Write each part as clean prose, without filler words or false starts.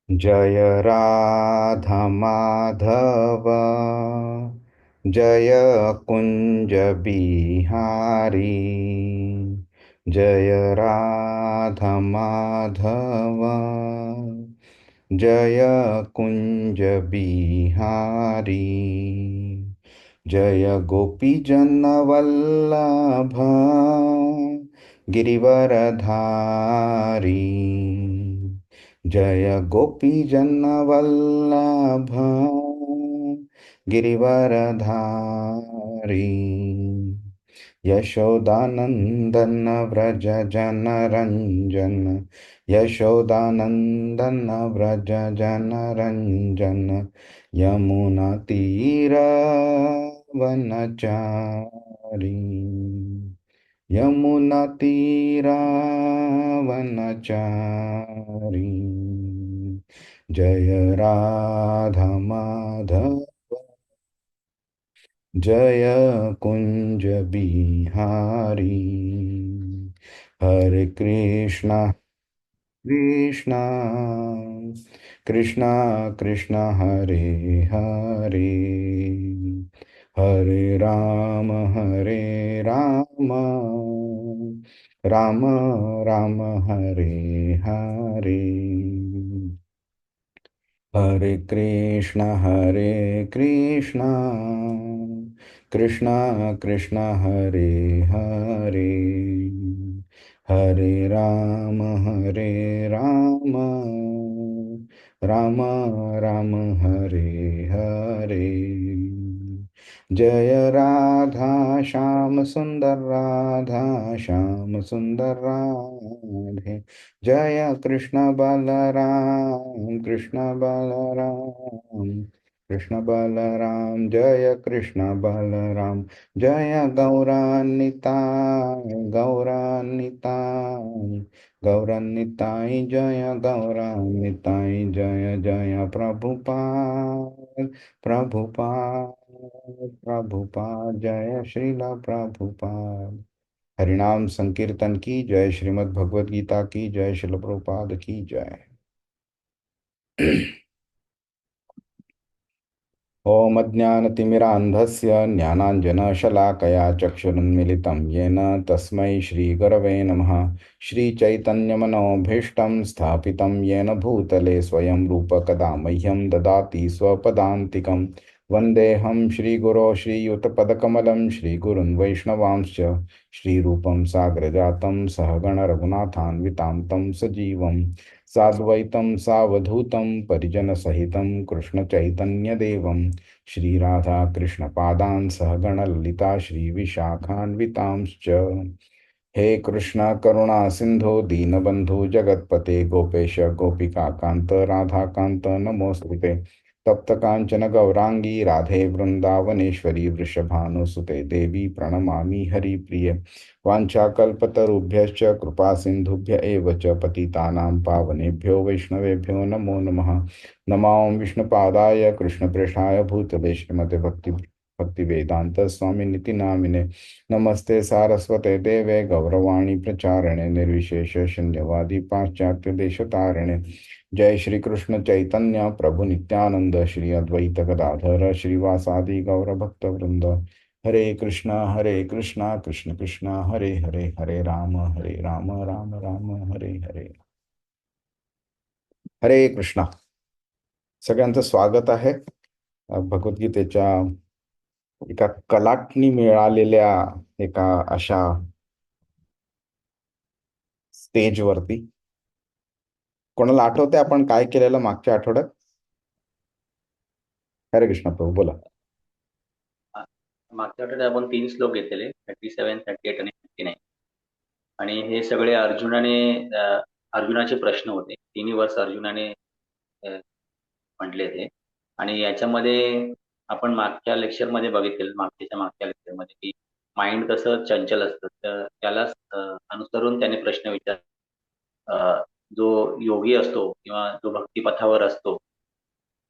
जय राधा माधव, जय कुंज बिहारी। जय राधा माधव, जय कुंज बिहारी। जय गोपीजन वल्लभ गिरिवरधारी। जय गोपीजन वल्लभ गिरिवरधारी। यशोदानंदन व्रज जनरंजन, यशोदानंदन व्रज जनरंजन। यमुना तीर वनचारी, यमुना तीरा वनचारी। जय राधा माधव, जय कुंज बिहारी। हरे कृष्णा कृष्णा कृष्णा कृष्णा हरे हरे, हरे राम राम राम हरे हरे। हरे कृष्णा कृष्णा कृष्णा हरे हरे, हरे राम राम राम हरे हरे। जय राधा श्याम सुंदर, राधा श्याम सुंदर राधे। जय कृष्ण बलराम, कृष्ण बलराम, कृष्ण बलराम। जय कृष्ण बलराम, जय गौरान्निताय, गौरान्निताय, गौरान्निताय। जय गौरान्निताय, जय जय प्रभुपाद, प्रभुपाद, प्रभुपाद। जय श्रील प्रभुपाद। हरिनाम संकीर्तन की जय, श्रीमद् भगवद गीता की जय, श्रील प्रभुपाद की जय। ॐ अज्ञानतिमिरान्धस्य ज्ञानाञ्जनशलाकया चक्षुरुन्मिलितं येन तस्मै श्रीगुरवे नमः। श्रीचैतन्यमनोभीष्टं स्थापितं येन भूतले स्वयं रूपकदा मह्यं ददाति स्वपदान्तिकं। वन्देऽहं श्रीगुरो श्रीयुतपदकमलं, श्रीगुरुन् वैष्णवांश्च। श्रीरूपं साग्रजातं सहगणरघुनाथान्वितां तं सजीवं साद्वैतं सावधूतं परिजनसहितं कृष्णचैतन्यदेवं। श्रीराधाकृष्णपादान् सहगणललिता श्रीविशाखान्वितांश्च। हे कृष्ण करुणा सिंधो दीनबंधु जगतपते, गोपेश गोपिकाकांत राधाकांत नमोस्तुते। तप्त कांचन गौरांगी राधे वृंदावनेश्वरी, वृषभानुसुते देवी प्रणमामि हरिप्रिये। वाञ्छाकल्पतरुभ्यश्च कृपा सिन्धुभ्य एव च पतितानां पावनेभ्यो वैष्णवेभ्यो नमो नमः। नमो विष्णुपादाय कृष्णप्रेष्ठाय भूतले श्रीमते भक्तिवेदांत स्वामिनिति नामिने। नमस्ते सारस्वते देवे गौरवाणी प्रचारणे, निर्विशेष शून्यवादी पाश्चात्य देशतारिणे। जय श्री कृष्ण चैतन्य प्रभु नित्यानंद, श्री अद्वैत गदाधर श्रीवासादि गौर भक्त वृंद। हरे कृष्णा कृष्ण कृष्ण हरे हरे, हरे राम राम राम हरे हरे। हरे कृष्णा। सगळ्यांचं स्वागत आहे भगवद्गीतेच्या एका कलाटणी मिळालेल्या एका अशा स्टेजवरती। कोणाला आठवते आपण काय केलेलं मागच्या आठवड्यात? हरे कृष्ण प्रभू बोला. मागच्या आठवड्यात आपण 3 श्लोक घेतलेले 37, 38 आणि 59 आणि हे सगळे अर्जुनाचे प्रश्न होते. तिन्ही वर्ष अर्जुनाने म्हटले ते. आणि याच्यामध्ये आपण मागच्या लेक्चरमध्ये बघितलेलं, मागच्या लेक्चरमध्ये की माइंड कसं चंचल असतं, तर त्याला अनुसरून त्याने प्रश्न विचार. जो योगी असतो किंवा जो भक्तिपथावर असतो,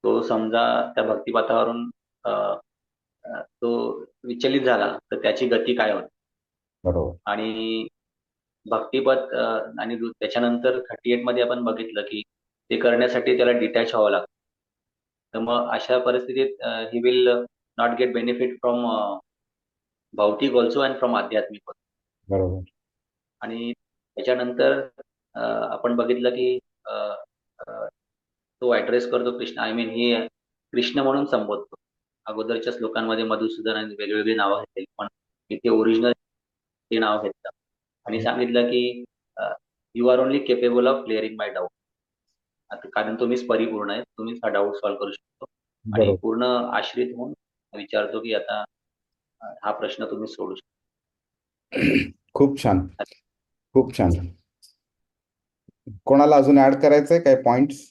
तो समजा त्या भक्तिपथावरून तो विचलित झाला तर त्याची गती काय होते. बरोबर. आणि भक्तिपथ आणि त्याच्यानंतर 38 मध्ये आपण बघितलं की ते करण्यासाठी त्याला डिटॅच व्हावं लागतं. तर मग अशा परिस्थितीत he will not get benefit from भौतिक ऑल्सो अँड फ्रॉम आध्यात्मिक also. बरोबर. आणि त्याच्यानंतर आपण बघितलं की अ, अ, तो ऍड्रेस करतो Krishna, I mean he Krishna म्हणून संबोधतो. अगोदरच्या श्लोकांमध्ये मधुसूदन आणि वेगवेगळी नावं घेतली, पण इथे ओरिजिनल ते नाव घेतलं आणि सांगितलं की you are only capable of clearing my doubt. आता कारण तुम्हीच परिपूर्ण आहे, तुम्हीच हा डाऊट सॉल्व्ह करू शकतो. आणि बरोबर. पूर्ण आश्रित होऊन विचारतो की आता हा प्रश्न तुम्ही सोडू शकता. खूप छान. खूप छान. कोणाला अजून ऍड करायचंय काय पॉइंट्स?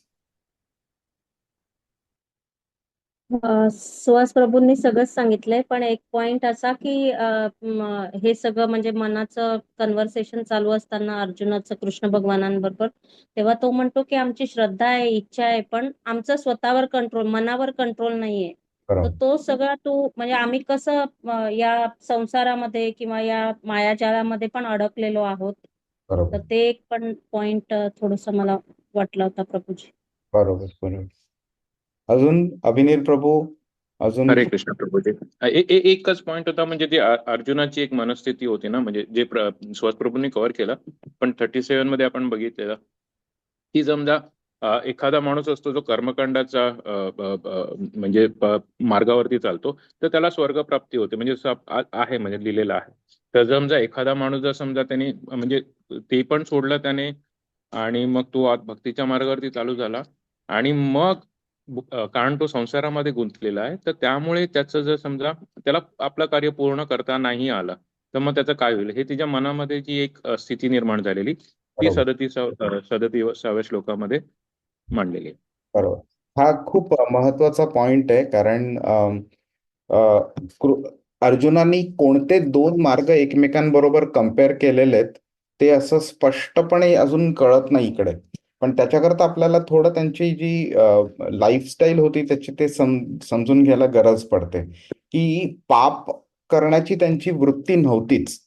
सुहास प्रभूंनी सगळंच सांगितलंय, पण एक पॉइंट असा की हे सगळं म्हणजे मनाचं कन्व्हर्सेशन चालू असताना अर्जुनाचं कृष्ण भगवानांबरोबर, तेव्हा तो म्हणतो की आमची श्रद्धा आहे, इच्छा आहे, पण आमचं स्वतःवर कंट्रोल, मनावर कंट्रोल नाहीये. तर बरोबर. तो सगळा तू म्हणजे आम्ही कसं या संसारामध्ये किंवा या मायाजाळामध्ये पण अडकलेलो आहोत. तर बरोबर. ते एक पण पॉइंट थोडस मला वाटला होता प्रभूजी. बरोबर. बरोबर. अजून अभिनील प्रभू, अजून हरे कृष्ण प्रभूजी. एकच पॉइंट होता, म्हणजे ती अर्जुनाची एक मनस्थिती होती ना, म्हणजे जे सुहास प्रभूंनी कव्हर केलं, पण 37 मध्ये आपण बघितलेलं की समजा एखादा माणूस असतो जो कर्मकांडाचा म्हणजे मार्गावरती चालतो, तर त्याला स्वर्गप्राप्ती होते, म्हणजे असं आहे, म्हणजे लिहिलेलं आहे. तर समजा एखादा माणूस जर समजा त्याने म्हणजे ते पण सोडलं त्याने, आणि मग तो भक्तीच्या मार्गावरती चालू झाला, आणि मग कारण तो संसारामध्ये गुंतलेला आहे, तर त्यामुळे त्याचं जर समजा त्याला आपलं कार्य पूर्ण करता नाही आलं, तर मग त्याचं काय होईल, हे तिच्या मनामध्ये जी एक स्थिती निर्माण झालेली, ती बरोबर. 37व्या श्लोकामध्ये मांडलेली आहे. बरोबर. हा खूप महत्वाचा पॉइंट आहे, कारण अ, अर्जुनाने कोणते दोन मार्ग एकमेकांबरोबर कम्पेअर केलेले आहेत ते असं स्पष्टपणे अजून कळत नाही इकडे. पण त्याच्याकरता आपल्याला थोडं त्यांची जी लाईफस्टाईल होती त्याची ते समजून घ्यायला गरज पडते, की पाप करण्याची त्यांची वृत्ती नव्हतीच.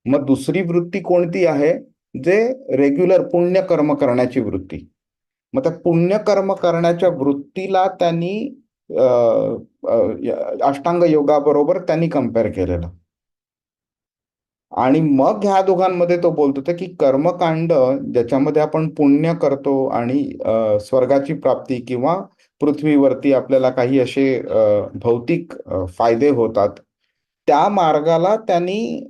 मग दुसरी वृत्ती कोणती आहे? जे रेग्युलर पुण्यकर्म करण्याची वृत्ती. मग त्या पुण्यकर्म करण्याच्या वृत्तीला त्यांनी अ, अ, अष्टांग योगाबरोबर त्यांनी कम्पेअर केलेलं. आणि मग ह्या दोघांमध्ये तो बोलत होता की कर्मकांड ज्याच्यामध्ये आपण पुण्य करतो आणि स्वर्गाची प्राप्ती किंवा पृथ्वीवरती आपल्याला काही असे भौतिक फायदे होतात, त्या मार्गाला त्यांनी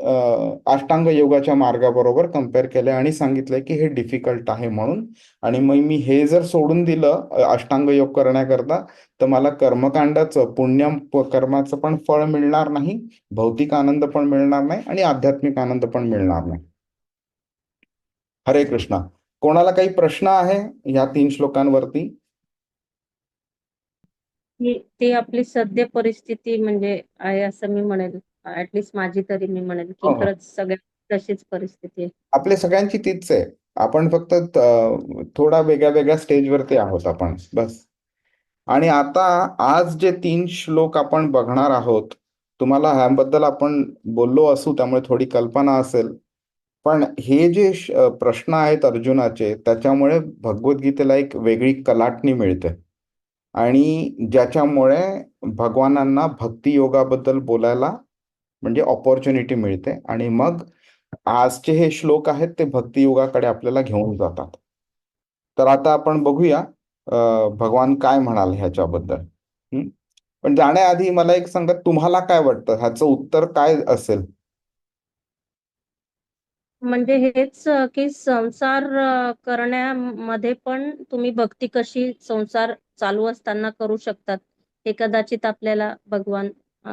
अष्टांग योगाच्या मार्गाबरोबर कम्पेअर केलं आणि सांगितलंय की हे डिफिकल्ट आहे म्हणून. आणि मग मी हे जर सोडून दिलं अष्टांग योग करण्याकरता, तर मला कर्मकांडाचं कर्माचं पण फळ मिळणार नाही, भौतिक आनंद पण मिळणार नाही आणि आध्यात्मिक आनंद पण मिळणार नाही. हरे कृष्णा. कोणाला काही प्रश्न आहे या 3 श्लोकांवरती? ती आपली सद्य परिस्थिती म्हणजे आहे असं मी म्हणेल, ऍटलिस्ट माझी तरी मी म्हणेल की हो, हो. खरंच सगळ्या तशीच परिस्थिती आहे. आपल्या सगळ्यांची तीच आहे. आपण फक्त थोडा वेगळ्या वेगळ्या स्टेजवरती आहोत आपण, बस. आणि आता आज जे 3 श्लोक आपण बघणार आहोत, तुम्हाला ह्याबद्दल आपण बोललो असू त्यामुळे थोडी कल्पना असेल. पण हे जे प्रश्न आहेत अर्जुनाचे, त्याच्यामुळे भगवद्गीतेला एक वेगळी कलाटणी मिळते आणि ज्याच्यामुळे भगवानांना भक्ती योगाबद्दल बोलायला म्हणजे ऑपॉर्च्युनिटी मिळते. आणि मग आजचे हे श्लोक आहेत ते भक्ती योगाकडे आपल्याला घेऊन जातात. तर आता आपण बघूया भगवान काय म्हणाल ह्याच्याबद्दल. हं? पण जाण्याआधी मला एक सांगा, तुम्हाला काय वाटतं ह्याचं उत्तर काय असेल? म्हणजे हेच की संसार करण्यामध्ये पण तुम्ही भक्ती कशी संसार चालू असताना करू शकतात, हे कदाचित आपल्याला भगवान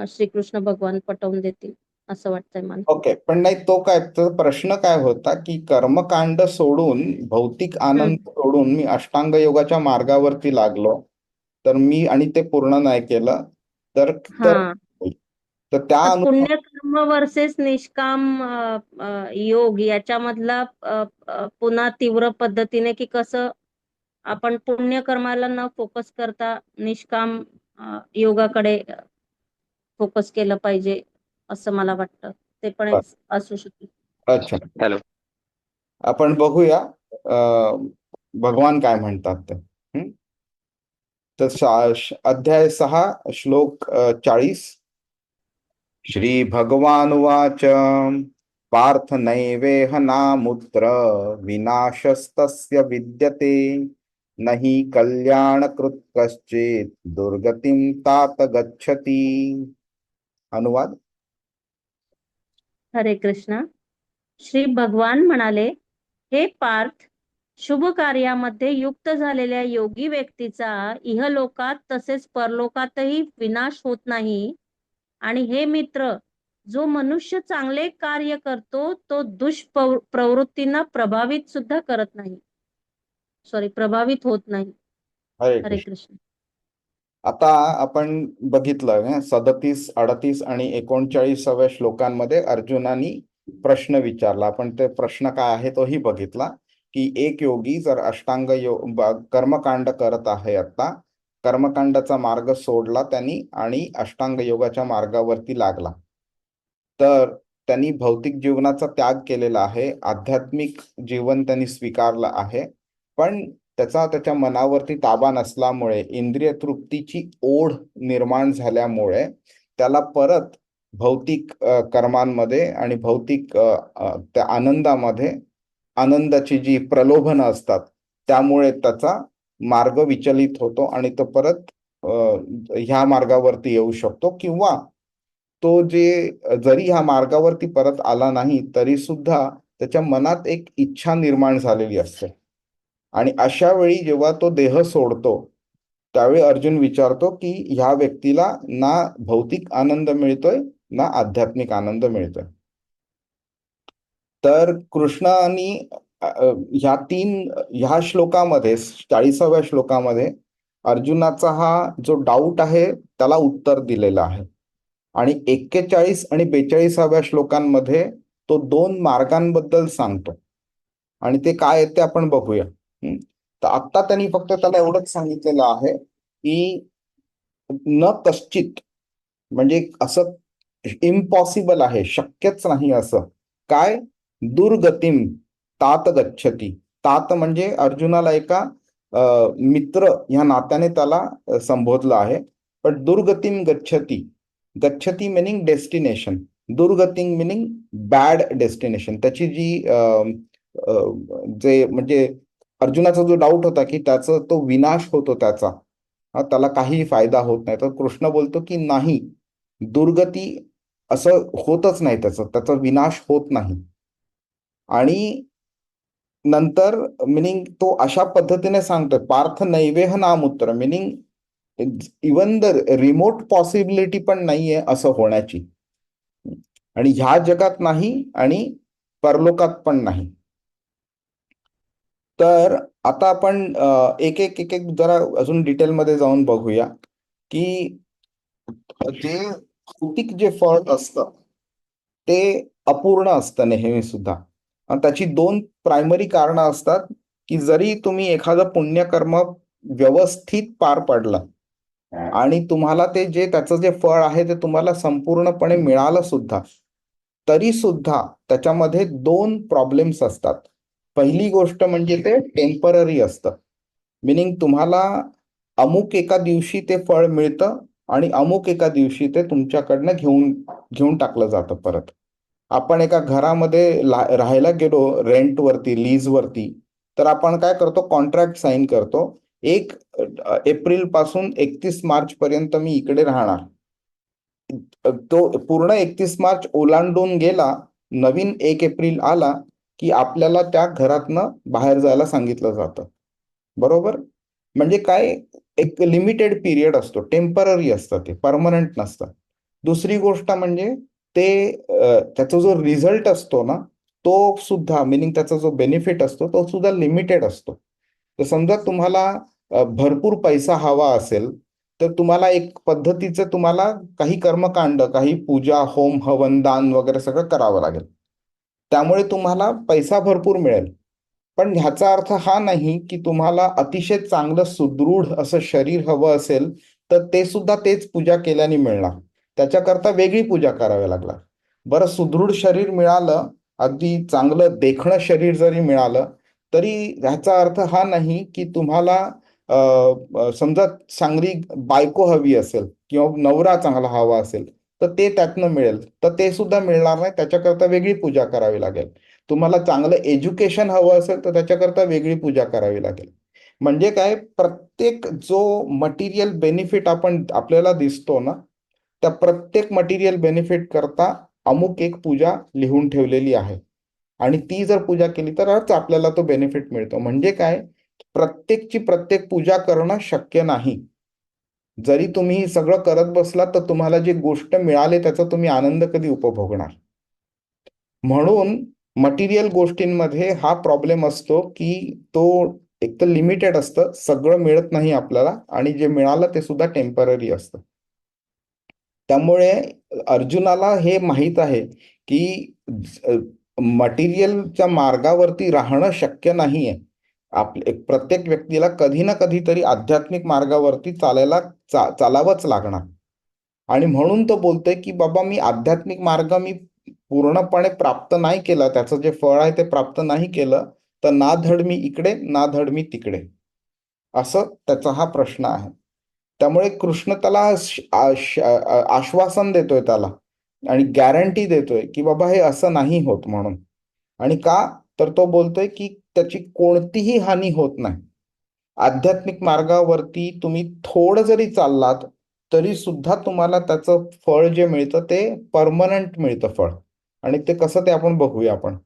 श्रीकृष्ण भगवान पटवून देतील असं वाटतंय मला. ओके. पण नाही, तो काय, तर प्रश्न काय होता की कर्मकांड सोडून, भौतिक आनंद सोडून मी अष्टांग योगाच्या मार्गावरती लागलो, तर मी आणि ते पूर्ण नाही केलं तर तर हा, तर त्या पुण्यकर्म वर्सेस निष्काम योग याच्यामधला पुन्हा तीव्र पद्धतीने की कसं आपण पुण्यकर्माला न फोकस करता निष्काम योगाकडे फोकस केलं पाहिजे असं मला वाटतं. ते पण एक असू शकते. अच्छा, हॅलो. आपण बघूया. भगवान काय म्हणतात ते. तर अध्याय 6 श्लोक 40. श्री भगवान उवाच पार्थ नैवेह नामुत्र विनाशस्तस्य विद्यते न हि कल्याणकृत् कश्चित् दुर्गतिं तात गच्छति. अनुवाद. हरे कृष्ण. श्री भगवान म्हणाले, हे पार्थ, शुभ कार्यामध्ये युक्त झालेल्या योगी व्यक्तीचा इहलोकात तसेच परलोकातही विनाश होत नाही. आणि हे मित्र, जो मनुष्य चांगले कार्य करतो तो दुष्प्रवृत्तींना प्रभावित सुद्धा करत नाही, प्रभावित होत नाही. हरे हरे कृष्ण. कृष्ण. आता आपण बघितलं 37, 38 आणि 39व्या श्लोकांमध्ये अर्जुनानी प्रश्न विचारला. आपण ते प्रश्न काय आहे तोही बघितला, की एक योगी जर अष्टांग कर्मकांड करत आहे, आता कर्मकांडाचा मार्ग सोडला त्यांनी आणि अष्टांग योगाच्या मार्गावरती लागला, तर त्यांनी भौतिक जीवनाचा त्याग केलेला आहे, आध्यात्मिक जीवन त्यांनी स्वीकारलं आहे. पण त्याच्या मनावरती ताबा नसल्यामुळे, इंद्रिय तृप्तीची ओढ निर्माण झाल्यामुळे त्याला परत भौतिक कर्मांमध्ये आणि भौतिक त्या आनंदामध्ये, आनंदाची जी प्रलोभनं असतात त्यामुळे त्याचा मार्ग विचलित होतो आणि तो परत ह्या मार्गावरती येऊ शकतो. किंवा तो जरी ह्या मार्गावरती परत आला नाही तरी सुद्धा त्याच्या मनात एक इच्छा निर्माण झालेली असते. आणि अशा वेळी जेव्हा तो देह सोडतो त्यावेळी अर्जुन विचारतो की ह्या व्यक्तीला ना भौतिक आनंद मिळतोय ना आध्यात्मिक आनंद मिळतोय. तर कृष्णाने ह्या श्लोकामध्ये 40व्या श्लोकामध्ये अर्जुनाचा हा जो डाऊट आहे त्याला उत्तर दिलेलं आहे. आणि 41 आणि 42व्या श्लोकांमध्ये तो 2 मार्गांबद्दल सांगतो आणि ते काय आहेत ते आपण बघूया. तर आत्ता त्यांनी फक्त त्याला एवढंच सांगितलेलं आहे की न कश्चित, म्हणजे असं इम्पॉसिबल आहे, शक्यच नाही असं काय, दुर्गतीम तात गच्छती. तात म्हणजे अर्जुनाला एका मित्र ह्या नात्याने त्याला संबोधलं आहे. पण दुर्गतीम गच्छती, गच्छती मिनिंग डेस्टिनेशन, दुर्गतीम मिनिंग बॅड डेस्टिनेशन. त्याची जी जे म्हणजे अर्जुनाचा जो डाऊट होता की त्याचा तो विनाश होतो, त्याला काही फायदा होत नाही, तर कृष्ण बोलतो की नाही, दुर्गती असं होतच नाही, त्याचा विनाश होत नाही. आणि नंतर मिनिंग तो अशा पद्धतीने सांगतोय, पार्थ नैवेह नामुत्र, meaning even the remote possibility पण नाहीये असं होण्याची, आणि ह्या जगात नाही आणि परलोकात पण नाही. तर आता आपण एक एक जरा अजून डिटेलमध्ये जाऊन बघूया की जे भौतिक जे फळ असतं ते अपूर्ण असतं नेहमी सुद्धा. आणि त्याची 2 प्रायमरी कारणं असतात की जरी तुम्ही एखादं पुण्यकर्म व्यवस्थित पार पडलं आणि तुम्हाला त्याचं जे फळ आहे ते तुम्हाला संपूर्णपणे मिळालं सुद्धा, तरी सुद्धा त्याच्यामध्ये 2 प्रॉब्लेम्स असतात. पहिली गोष्ट म्हणजे ते टेम्पररी असतं, मिनिंग तुम्हाला अमुक एका दिवशी ते फळ मिळतं आणि अमुक एका दिवशी ते तुमच्याकडनं घेऊन टाकलं जातं परत. आपण एका घरामध्ये राहायला गेलो रेंटवरती, लीजवरती, तर आपण काय करतो, कॉन्ट्रॅक्ट साईन करतो. 1 एप्रिल पासून 31 मार्च पर्यंत मी इकडे राहणार. तो पूर्ण 31 मार्च ओलांडून गेला, नवीन 1 एप्रिल आला की आपल्याला त्या घरातनं बाहेर जायला सांगितलं जातं, बरोबर. म्हणजे काय, एक लिमिटेड पिरियड असतो, टेम्पररी असतं, ते परमनंट नसतं. दुसरी गोष्ट म्हणजे त्याचा जो रिझल्ट असतो ना, तो सुद्धा, मिनिंग त्याचा जो बेनिफिट असतो तो सुद्धा लिमिटेड असतो. तर समजा तुम्हाला भरपूर पैसा हवा असेल तर तुम्हाला एक पद्धतीचं तुम्हाला काही कर्मकांड, काही पूजा, होम, हवन, दान वगैरे सगळं करावं लागेल, त्यामुळे तुम्हाला पैसा भरपूर मिळेल. पण ह्याचा अर्थ हा नाही की तुम्हाला अतिशय चांगलं सुदृढ असं शरीर हवं असेल तर ते सुद्धा तेच पूजा केल्याने मिळणार, त्याच्याकरता वेगळी पूजा करावी लागणार. बरं, सुदृढ शरीर मिळालं, अगदी चांगलं देखणं शरीर जरी मिळालं तरी ह्याचा अर्थ हा नाही की तुम्हाला समजा चांगली बायको हवी असेल किंवा नवरा चांगला हवा असेल तर ते त्यातनं मिळेल, तर ते सुद्धा मिळणार नाही, त्याच्याकरता वेगळी पूजा करावी लागेल. तुम्हाला चांगलं एज्युकेशन हवं असेल तर त्याच्याकरता वेगळी पूजा करावी लागेल. म्हणजे काय, प्रत्येक जो मटेरियल बेनिफिट आपल्याला दिसतो ना, त्या प्रत्येक मटेरियल बेनिफिट करता अमुक एक पूजा लिहून ठेवलेली आहे आणि ती जर पूजा केली तरच आपल्याला तो बेनिफिट मिळतो. म्हणजे काय, प्रत्येकची प्रत्येक पूजा करणं शक्य नाही. जरी तुम्ही सगळं करत बसलात तर तुम्हाला जी गोष्ट मिळाली त्याचा तुम्ही आनंद कधी उपभोगणार. म्हणून मटेरियल गोष्टींमध्ये हा प्रॉब्लेम असतो की तो एक तर लिमिटेड असतं, सगळं मिळत नाही आपल्याला आणि जे मिळालं ते सुद्धा टेम्पररी असतं. त्यामुळे अर्जुनाला हे माहीत आहे की मटेरियलच्या मार्गावरती राहणं शक्य नाहीये. प्रत्येक व्यक्तीला कधी ना कधीतरी आध्यात्मिक मार्गावरती चालावंच लागणार. आणि म्हणून तो बोलतोय की बाबा मी आध्यात्मिक मार्ग मी पूर्णपणे प्राप्त नाही केला, त्याचं जे फळ आहे ते प्राप्त नाही केलं, तर ना धड मी इकडे ना धड मी तिकडे, असं त्याचा हा प्रश्न आहे. त्यामुळे कृष्ण त्याला आश्वासन देतोय त्याला आणि गॅरंटी देतोय की बाबा हे असं नाही होत म्हणून. आणि का, तर तो बोलतोय की त्याची कोणतीही हानी होत नाही. आध्यात्मिक मार्गावरती तुम्ही थोडं जरी चाललात तरी सुद्धा तुम्हाला त्याचं फळ जे मिळतं ते परमनंट मिळतं फळ. आणि ते कसं ते आपण बघूया आपण.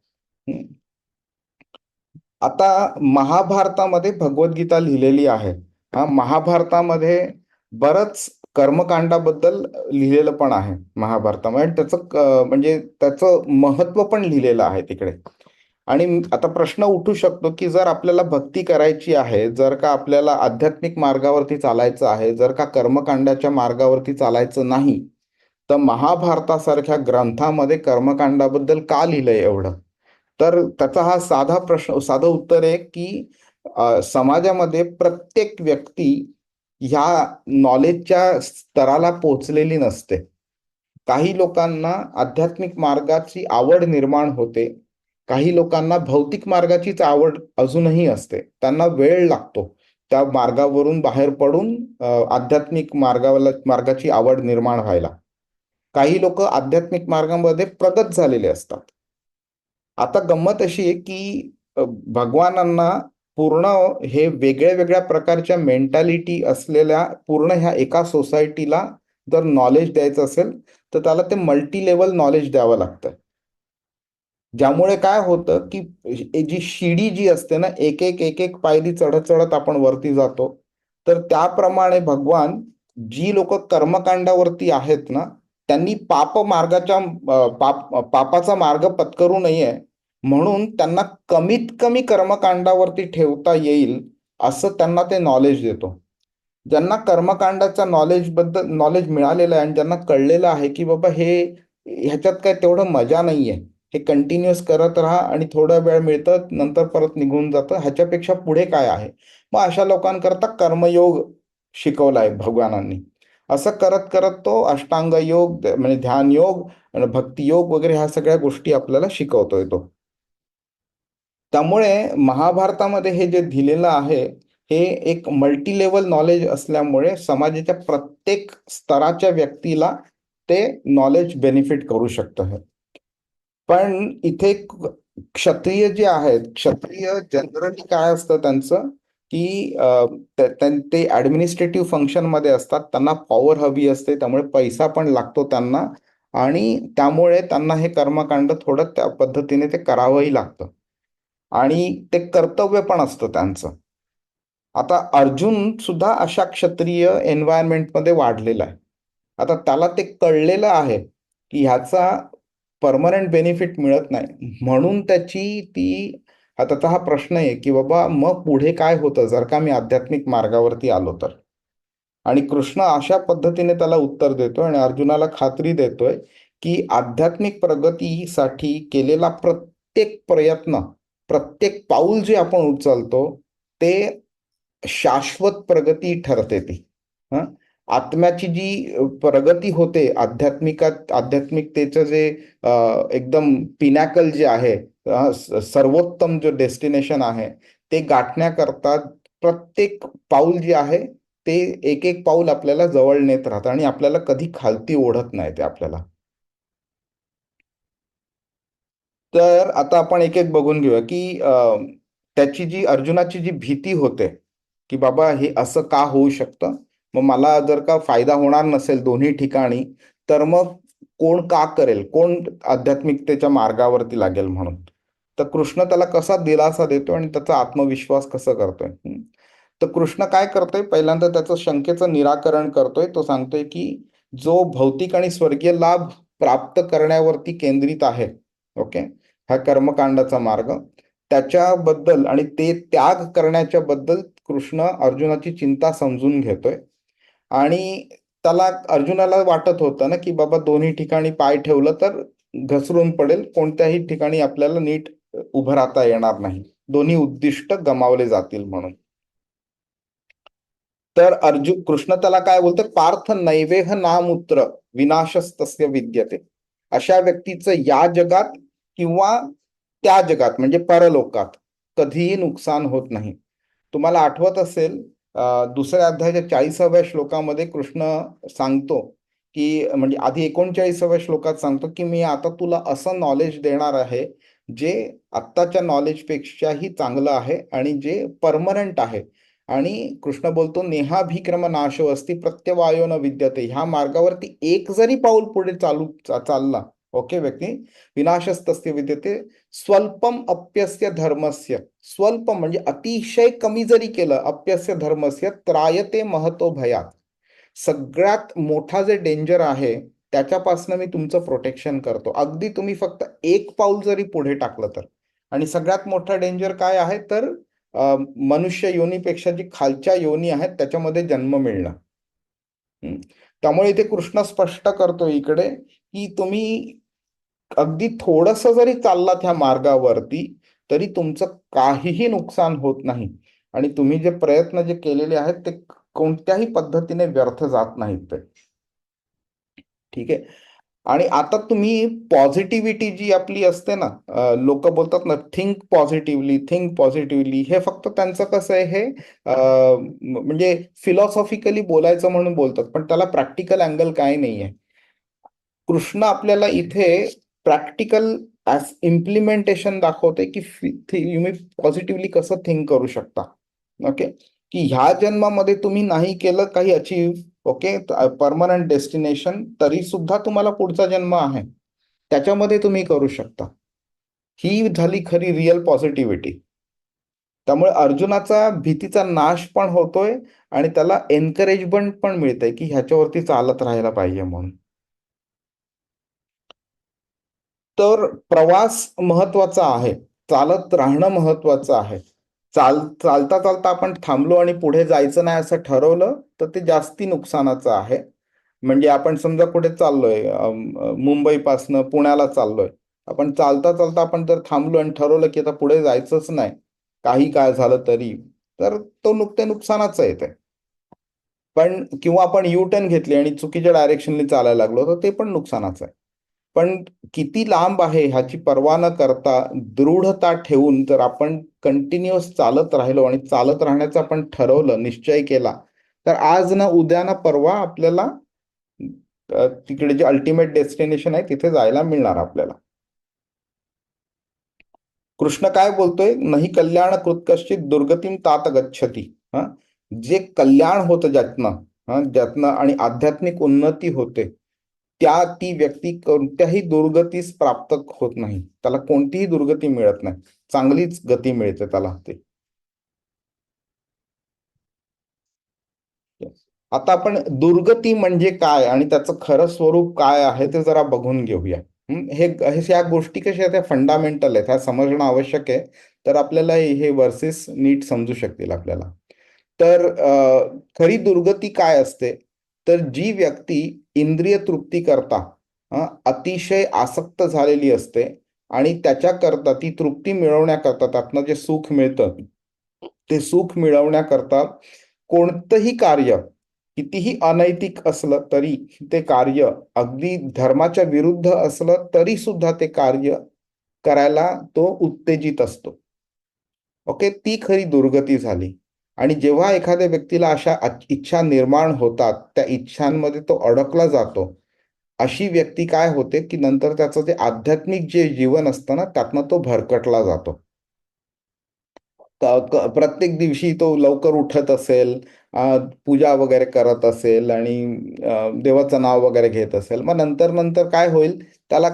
आता महाभारतामध्ये भगवद्गीता लिहिलेली आहे. हा महाभारतामध्ये बरंच कर्मकांडाबद्दल लिहिलेलं पण आहे महाभारतामध्ये. त्याचं म्हणजे त्याचं महत्व पण लिहिलेलं आहे तिकडे. आणि आता प्रश्न उठू शकतो की जर आपल्याला भक्ती करायची आहे, जर का आपल्याला आध्यात्मिक मार्गावरती चालायचं आहे, जर का कर्मकांडाच्या मार्गावरती चालायचं नाही, तर महाभारतासारख्या ग्रंथामध्ये कर्मकांडाबद्दल का लिहिलंय एवढं? तर त्याचा हा साधं उत्तर आहे की समाजामध्ये प्रत्येक व्यक्ती ह्या नॉलेजच्या स्तराला पोहोचलेली नसते. काही लोकांना आध्यात्मिक मार्गाची आवड निर्माण होते, काही लोकांना भौतिक मार्गाचीच आवड अजूनही असते, त्यांना वेळ लागतो त्या मार्गावरून बाहेर पडून आध्यात्मिक मार्गाची आवड निर्माण व्हायला. काही लोक आध्यात्मिक मार्गामध्ये प्रगत झालेले असतात. आता गंमत अशी आहे की भगवानांना पूर्ण हे वेगळ्या वेगळ्या प्रकारच्या मेंटॅलिटी असलेल्या पूर्ण ह्या एका सोसायटीला जर नॉलेज द्यायचं असेल तर त्याला ते मल्टी लेवल नॉलेज द्यावं लागतं. ज्यामुळे काय होतं की जी शिडी जी असते ना, एक एक पायरी चढत चढत आपण वरती जातो. तर त्याप्रमाणे भगवान जी लोक कर्मकांडावरती आहेत ना, त्यांनी पापाचा मार्ग पत्करू नये म्हणून त्यांना कमीत कमी कर्मकांडावरती ठेवता येईल असं त्यांना ते नॉलेज देतो. ज्यांना कर्मकांडाचा नॉलेज मिळालेलं आहे आणि ज्यांना कळलेलं आहे की बाबा ह्याच्यात काय तेवढं मजा नाहीये, हे कंटिन्युअस करत राहा आणि थोडा वेळ मिळतं नंतर परत निघून जातं, ह्याच्यापेक्षा पुढे काय आहे, मग अशा लोकांकरता कर्मयोग शिकवलाय भगवानांनी. असं करत करत तो अष्टांग योग म्हणजे ध्यान योग आणि भक्ती योग वगैरे ह्या सगळ्या गोष्टी आपल्याला शिकवतोय तो. त्यामुळे महाभारतामध्ये हे जे दिलेलं आहे हे एक मल्टी लेवल नॉलेज असल्यामुळे समाजाच्या प्रत्येक स्तराच्या व्यक्तीला ते नॉलेज बेनिफिट करू शकतं. पण इथे क्षत्रिय जे आहेत, क्षत्रिय जनरली काय असतं त्यांचं की ते ऍडमिनिस्ट्रेटिव्ह फंक्शन मध्ये असतात, त्यांना पॉवर हवी असते, त्यामुळे पैसा पण लागतो त्यांना आणि त्यामुळे त्यांना हे कर्मकांड थोडं त्या पद्धतीने ते करावंही लागतं आणि ते कर्तव्य पण असतं त्यांचं. आता अर्जुन सुद्धा अशा क्षत्रिय एन्व्हायरमेंटमध्ये वाढलेला आहे. आता त्याला ते कळलेलं आहे की ह्याचा परमनंट बेनिफिट मिळत नाही, म्हणून त्याचा हा प्रश्न आहे की बाबा मग पुढे काय होतं जर का मी आध्यात्मिक मार्गावरती आलो तर. आणि कृष्ण अशा पद्धतीने त्याला उत्तर देतोय आणि अर्जुनाला खात्री देतोय की आध्यात्मिक प्रगतीसाठी केलेला प्रत्येक प्रयत्न, प्रत्येक पाऊल जे आपण उचलतो ते शाश्वत प्रगती ठरते. ती आत्म्याची जी प्रगती होते आध्यात्मिकतेचं जे एकदम पिनॅकल जे आहे सर्वोत्तम जो डेस्टिनेशन आहे ते गाठण्याकरता प्रत्येक पाऊल जे आहे ते एक एक पाऊल आपल्याला जवळ नेत राहतं आणि आपल्याला कधी खालती ओढत नाही ते आपल्याला. तर आता आपण एक एक बघून घेऊया की त्याची जी अर्जुनाची जी भीती होते की बाबा हे असं का होऊ शकतं, मग मला जर का फायदा होणार नसेल दोन्ही ठिकाणी तर मग कोण का करेल, कोण आध्यात्मिकतेच्या मार्गावरती लागेल म्हणून. तर कृष्ण त्याला कसा दिलासा देतोय आणि त्याचा आत्मविश्वास कसं करतोय. तर कृष्ण काय करतोय, पहिल्यांदा त्याचं शंकेचं निराकरण करतोय. तो सांगतोय की जो भौतिक आणि स्वर्गीय लाभ प्राप्त करण्यावरती केंद्रित आहे, ओके, हा कर्मकांडाचा मार्ग, त्याच्याबद्दल आणि ते त्याग करण्याच्या बद्दल कृष्ण अर्जुनाची चिंता समजून घेतोय. आणि त्याला अर्जुनाला वाटत होतं ना की बाबा दोन्ही ठिकाणी पाय ठेवलं तर घसरून पडेल, कोणत्याही ठिकाणी आपल्याला नीट उभं राहता येणार नाही, दोन्ही उद्दिष्ट गमावले जातील म्हणून. तर अर्जुन कृष्ण त्याला काय बोलतो, पार्थ नैवेह नामुत्र विनाशस्तस्य विद्यते. अशा व्यक्तीचं या जगात किंवा त्या जगात म्हणजे परलोकात कधीही नुकसान होत नाही. तुम्हाला आठवत असेल दुसऱ्या अध्यायाच्या 40व्या श्लोकामध्ये कृष्ण सांगतो की म्हणजे आधी 39व्या श्लोकात सांगतो की मी आता तुला असं नॉलेज देणार आहे जे आत्ताच्या नॉलेजपेक्षाही चांगलं आहे आणि जे परमनंट आहे. आणि कृष्ण बोलतो नेहाभिक्रम नाशो अस्ति प्रत्यवायो न विद्यते. ह्या मार्गावरती एक जरी पाऊल पुढे चालला, ओके, व्यक्ती विनाशस्तस्य विद्यते स्वल्पम अप्यस्य धर्मस्य. स्वल्प म्हणजे अतिशय कमी जरी केलं, अप्यस्य धर्मस्य त्रायते महतो भयात. सगळ्यात मोठा जे डेंजर आहे त्याच्यापासून मी तुमचं प्रोटेक्शन करतो. अगदी तुम्ही फक्त एक पाऊल जरी पुढे टाकलं तर. आणि सगळ्यात मोठा डेंजर काय आहे तर मनुष्य योनीपेक्षा जी खालच्या योनी आहेत त्याच्यामध्ये जन्म मिळणं. त्यामुळे इथे कृष्ण स्पष्ट करतो इकडे की तुम्ही अगदी थोडस जरी चाललात ह्या मार्गावरती तरी तुमचं काहीही नुकसान होत नाही आणि तुम्ही जे प्रयत्न जे केलेले आहेत ते कोणत्याही पद्धतीने व्यर्थ जात नाहीत ते. ठीक आहे. आणि आता तुम्ही पॉझिटिव्हिटी जी आपली असते ना, लोक बोलतात ना थिंक पॉझिटिव्हली, थिंक पॉझिटिव्हली, हे फक्त त्यांचं कसं आहे हे म्हणजे फिलॉसॉफिकली बोलायचं म्हणून बोलतात, पण त्याला प्रॅक्टिकल अँगल काय नाहीये. कृष्ण आपल्याला इथे प्रॅक्टिकल इम्प्लिमेंटेशन दाखवते की तुम्ही पॉझिटिव्हली कसं थिंक करू शकता. ओके, की ह्या जन्मामध्ये तुम्ही नाही केलं काही अचीव, ओके, परमनंट डेस्टिनेशन, तरी सुद्धा तुम्हाला पुढचा जन्म आहे त्याच्यामध्ये तुम्ही करू शकता. ही झाली खरी रिअल पॉझिटिव्हिटी. त्यामुळे अर्जुनाचा भीतीचा नाश पण होतोय आणि त्याला एनकरेजमेंट पण मिळतंय की ह्याच्यावरती चालत राहायला पाहिजे म्हणून. तर प्रवास महत्वाचा आहे, चालत राहणं महत्वाचं आहे. चालता चालता आपण थांबलो आणि पुढे जायचं नाही असं ठरवलं तर ते जास्ती नुकसानाचं आहे. म्हणजे आपण समजा कुठे चाललोय, मुंबईपासनं पुण्याला चाललोय, आपण चालता चालता आपण जर थांबलो आणि ठरवलं की आता पुढे जायचंच नाही काही काय झालं तरी, तर तो नुकसानाचं येते. पण किंवा आपण यू टर्न घेतली आणि चुकीच्या डायरेक्शनने चालायला लागलो तर ते पण नुकसानाचं आहे. पण किती लांब आहे ह्याची पर्वा न करता दृढता ठेवून जर आपण कंटिन्युअस चालत राहिलो आणि चालत राहण्याचं आपण ठरवलं, निश्चय केला, तर आज ना उद्या ना परवा आपल्याला तिकडे जे अल्टिमेट डेस्टिनेशन आहे तिथे जायला मिळणार आपल्याला. कृष्ण काय बोलतोय, नाही कल्याण कृत दुर्गतीम तात गच्छती. जे कल्याण होतं ज्यातनं आणि आध्यात्मिक उन्नती होते ती व्यक्ती कोणत्याही दुर्गतीस प्राप्त होत नाही, त्याला कोणतीही दुर्गती मिळत नाही, चांगलीच गती मिळते त्याला ते. आता आपण दुर्गती म्हणजे काय आणि त्याचं खरं स्वरूप काय आहे ते जरा बघून घेऊया. हे ह्या गोष्टी कशा त्या फंडामेंटल आहेत, ह्या समजणं आवश्यक आहे, तर आपल्याला हे वर्सेस नीट समजू शकतील आपल्याला. तर खरी दुर्गती काय असते तर जी व्यक्ती इंद्रिय तृप्ती करता अतिशय आसक्त झालेली असते आणि त्याच्याकरता ती तृप्ती मिळवण्याकरता त्यातनं जे सुख मिळतं ते सुख मिळवण्याकरता कोणतंही कार्य कितीही अनैतिक असलं तरी ते कार्य, अगदी धर्माच्या विरुद्ध असलं तरी सुद्धा ते कार्य करायला तो उत्तेजित असतो. ओके, ती खरी दुर्गती झाली. आणि जेव्हा एखाद्या व्यक्तीला अशा इच्छा निर्माण होतात, त्या इच्छांमध्ये तो अडकला जातो, अशी व्यक्ती काय होते की नंतर त्याचं जे आध्यात्मिक जे जीवन असतं ना, त्यातनं तो भरकटला जातो. प्रत्येक दिवशी तो लवकर उठत असेल, पूजा वगैरे करत असेल आणि देवाचं नाव वगैरे घेत असेल, मग नंतर नंतर काय होईल, त्याला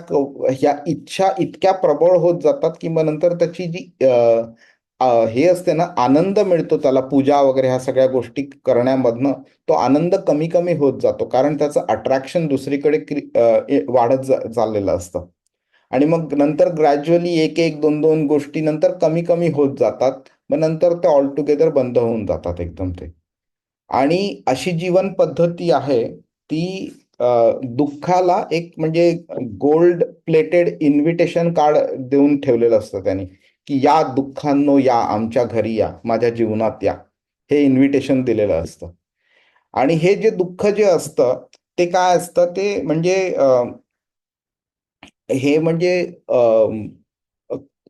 ह्या इच्छा इतक्या प्रबळ होत जातात की मग नंतर त्याची जी हे असते ना, आनंद मिळतो त्याला पूजा वगैरे ह्या सगळ्या गोष्टी करण्यामधनं, तो आनंद कमी कमी होत जातो, कारण त्याचं अट्रॅक्शन दुसरीकडे वाढत चाललेलं असतं. आणि मग नंतर ग्रॅज्युअली एक एक दोन दोन गोष्टी नंतर कमी कमी होत जातात. मग नंतर ते ऑल टुगेदर बंद होऊन जातात एकदम ते. आणि अशी जीवन पद्धती आहे ती दुःखाला एक म्हणजे गोल्ड प्लेटेड इन्व्हिटेशन कार्ड देऊन ठेवलेलं असतं त्यांनी, की या दुःखांनो या, आमच्या घरी या, माझ्या जीवनात या, हे इन्व्हिटेशन दिलेलं असतं. आणि हे जे दुःख जे असतं ते काय असतं, ते म्हणजे हे म्हणजे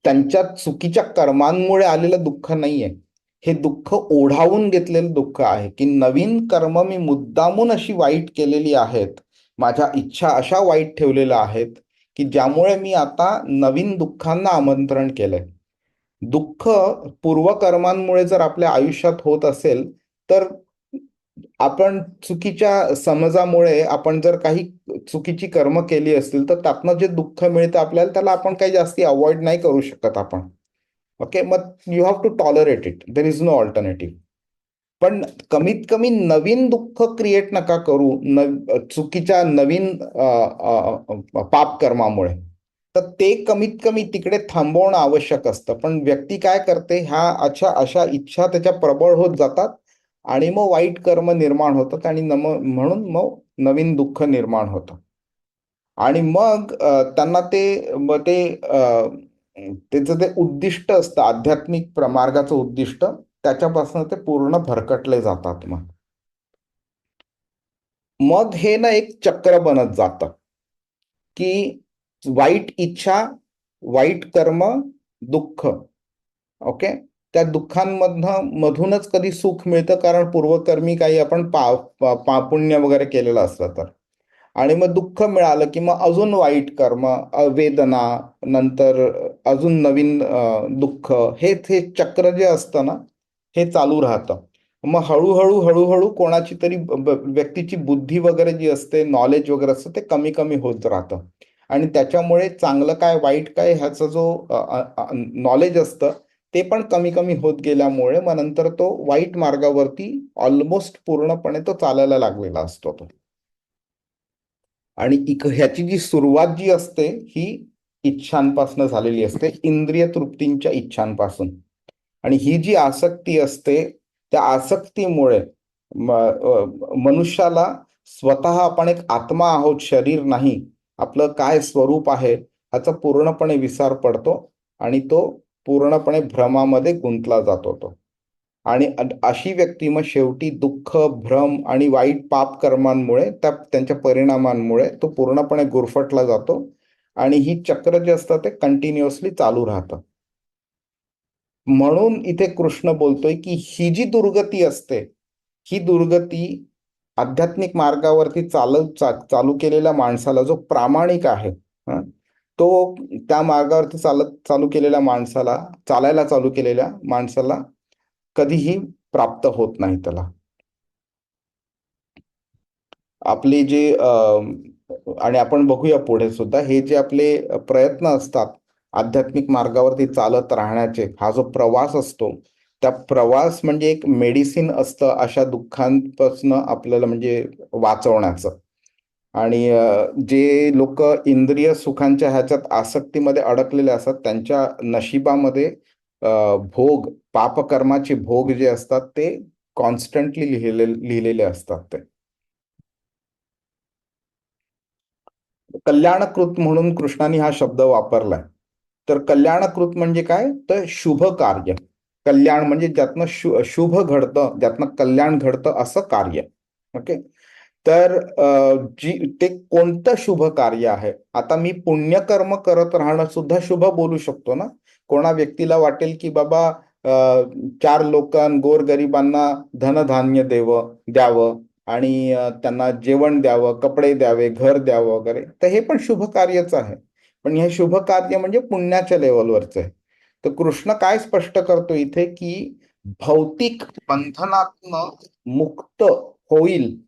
त्यांच्या चुकीच्या कर्मांमुळे आलेलं दुःख नाहीये. हे दुःख ओढावून घेतलेलं दुःख आहे, की नवीन कर्म मी मुद्दामून अशी वाईट केलेली आहेत, माझ्या इच्छा अशा वाईट ठेवलेल्या आहेत, की ज्यामुळे मी आता नवीन दुःखांना आमंत्रण केलंय. दुःख पूर्वकर्मांमुळे जर आपल्या आयुष्यात होत असेल, तर आपण चुकीच्या समजामुळे आपण जर काही चुकीची कर्म केली असतील, तर त्यातनं जे दुःख मिळतं आपल्याला, त्याला आपण काही जास्ती अवॉइड नाही करू शकत आपण. ओके, मग you have to tolerate it, there is no alternative. पण कमीत कमी नवीन दुःख क्रिएट नका करू चुकीच्या नवीन पाप कर्मामुळे. तर ते कमीत कमी तिकडे थांबवणं आवश्यक असतं. पण व्यक्ती काय करते, ह्या अशा इच्छा त्याच्या प्रबळ होत जातात आणि मग वाईट कर्म निर्माण होतात आणि म्हणून मग नवीन दुःख निर्माण होतं. आणि मग त्यांना ते मग ते त्याचं ते उद्दिष्ट असतं, आध्यात्मिक मार्गाचं उद्दिष्ट, त्याच्यापासून ते पूर्ण भरकटले जातात. मग हे ना एक चक्र बनत जातं, की वाईट इच्छा, वाईट कर्म, दुःख. ओके, त्या मधूनच कधी सुख मिळतं, कारण पूर्वकर्मी काही आपण पुण्य वगैरे केलेलं असतं तर. आणि मग दुःख मिळालं की मग अजून वाईट कर्म, वेदना, नंतर अजून नवीन दुःख, हे चक्र जे असतं ना, हे चालू राहतं. मग हळूहळू हळूहळू कोणाची तरी व्यक्तीची बुद्धी वगैरे जी असते, नॉलेज वगैरे असतं, ते कमी कमी होत राहतं. आणि त्याच्यामुळे चांगलं काय वाईट काय ह्याचा जो नॉलेज असतं ते पण कमी कमी होत गेल्यामुळे मग नंतर तो वाईट मार्गावरती ऑलमोस्ट पूर्णपणे तो चालायला लागलेला असतो तो. आणि ह्याची जी सुरुवात जी असते ही इच्छांपासून झालेली असते, इंद्रिय तृप्तींच्या इच्छांपासून. आणि ही जी आसक्ती असते, त्या आसक्तीमुळे मनुष्याला स्वतः आपण एक आत्मा आहोत, शरीर नाही, आपलं काय स्वरूप आहे ह्याचा पूर्णपणे विसर पडतो आणि तो पूर्णपणे भ्रमामध्ये गुंतला जातो तो. आणि अशी व्यक्ती मग शेवटी दुःख, भ्रम आणि वाईट पाप कर्मांमुळे, त्यांच्या परिणामांमुळे तो पूर्णपणे गुरफटला जातो आणि ही चक्र जे असतं ते कंटिन्युअसली चालू राहतं. म्हणून इथे कृष्ण बोलतोय की ही जी दुर्गती असते, ही दुर्गती आध्यात्मिक मार्गावरती चालू केलेल्या माणसाला, जो प्रामाणिक आहे, तो त्या मार्गावरती चालू केलेल्या माणसाला, चालायला चालू केलेल्या माणसाला कधीही प्राप्त होत नाही त्याला. आपले जे आणि आपण बघूया पुढे सुद्धा, हे जे आपले प्रयत्न असतात आध्यात्मिक मार्गावरती चालत राहण्याचे, हा जो प्रवास असतो, त्या प्रवास म्हणजे एक मेडिसिन असतं अशा दुःखांपासून आपल्याला म्हणजे वाचवण्याचं. आणि जे लोक इंद्रिय सुखांच्या ह्याच्यात आसक्तीमध्ये अडकलेले असतात, त्यांच्या नशिबामध्ये भोग, पापकर्माचे भोग जे असतात ते कॉन्स्टंटली लिहिलेले असतात. ते कल्याणकृत म्हणून कृष्णाने हा शब्द वापरलाय. तर कल्याणकृत म्हणजे काय, तर शुभ कार्य. कल्याण म्हणजे ज्यातनं शुभ घडतं, ज्यातनं कल्याण घडतं असं कार्य. ओके, तर ते कोणतं शुभ कार्य आहे. आता मी पुण्यकर्म करत राहणं सुद्धा शुभ बोलू शकतो ना. कोणा व्यक्तीला वाटेल की बाबा 4 गोरगरिबांना धनधान्य द्यावं आणि त्यांना जेवण द्यावं, कपडे द्यावे, घर द्यावं वगैरे, तर हे पण शुभ कार्यच आहे. पण हे शुभ कार्य म्हणजे पुण्याच्या लेवलवरचं आहे. तर कृष्ण काय स्पष्ट करतो इथे की भौतिक बंधनातनं मुक्त होईल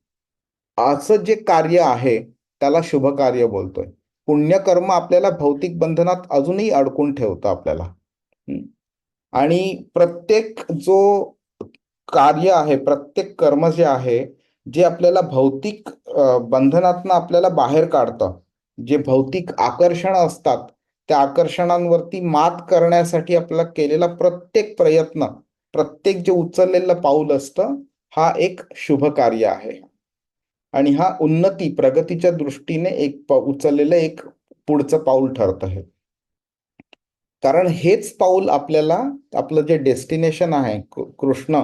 असं जे कार्य आहे त्याला शुभ कार्य बोलतोय. पुण्यकर्म आपल्याला भौतिक बंधनात अजूनही अडकून ठेवतं आपल्याला. आणि प्रत्येक जो कार्य आहे, प्रत्येक कर्म जे आहे, जे आपल्याला भौतिक बंधनातनं आपल्याला बाहेर काढतं, जे भौतिक आकर्षण असतात, त्या आकर्षणांवरती मात करण्यासाठी आपल्याला केलेला प्रत्येक प्रयत्न, प्रत्येक जे उचललेलं पाऊल असतं, हा एक शुभ कार्य आहे. आणि हा उन्नती प्रगतीच्या दृष्टीने उचललेलं एक पुढचं पाऊल ठरत आहे. कारण हेच पाऊल आपल्याला आपलं जे डेस्टिनेशन आहे कृष्ण,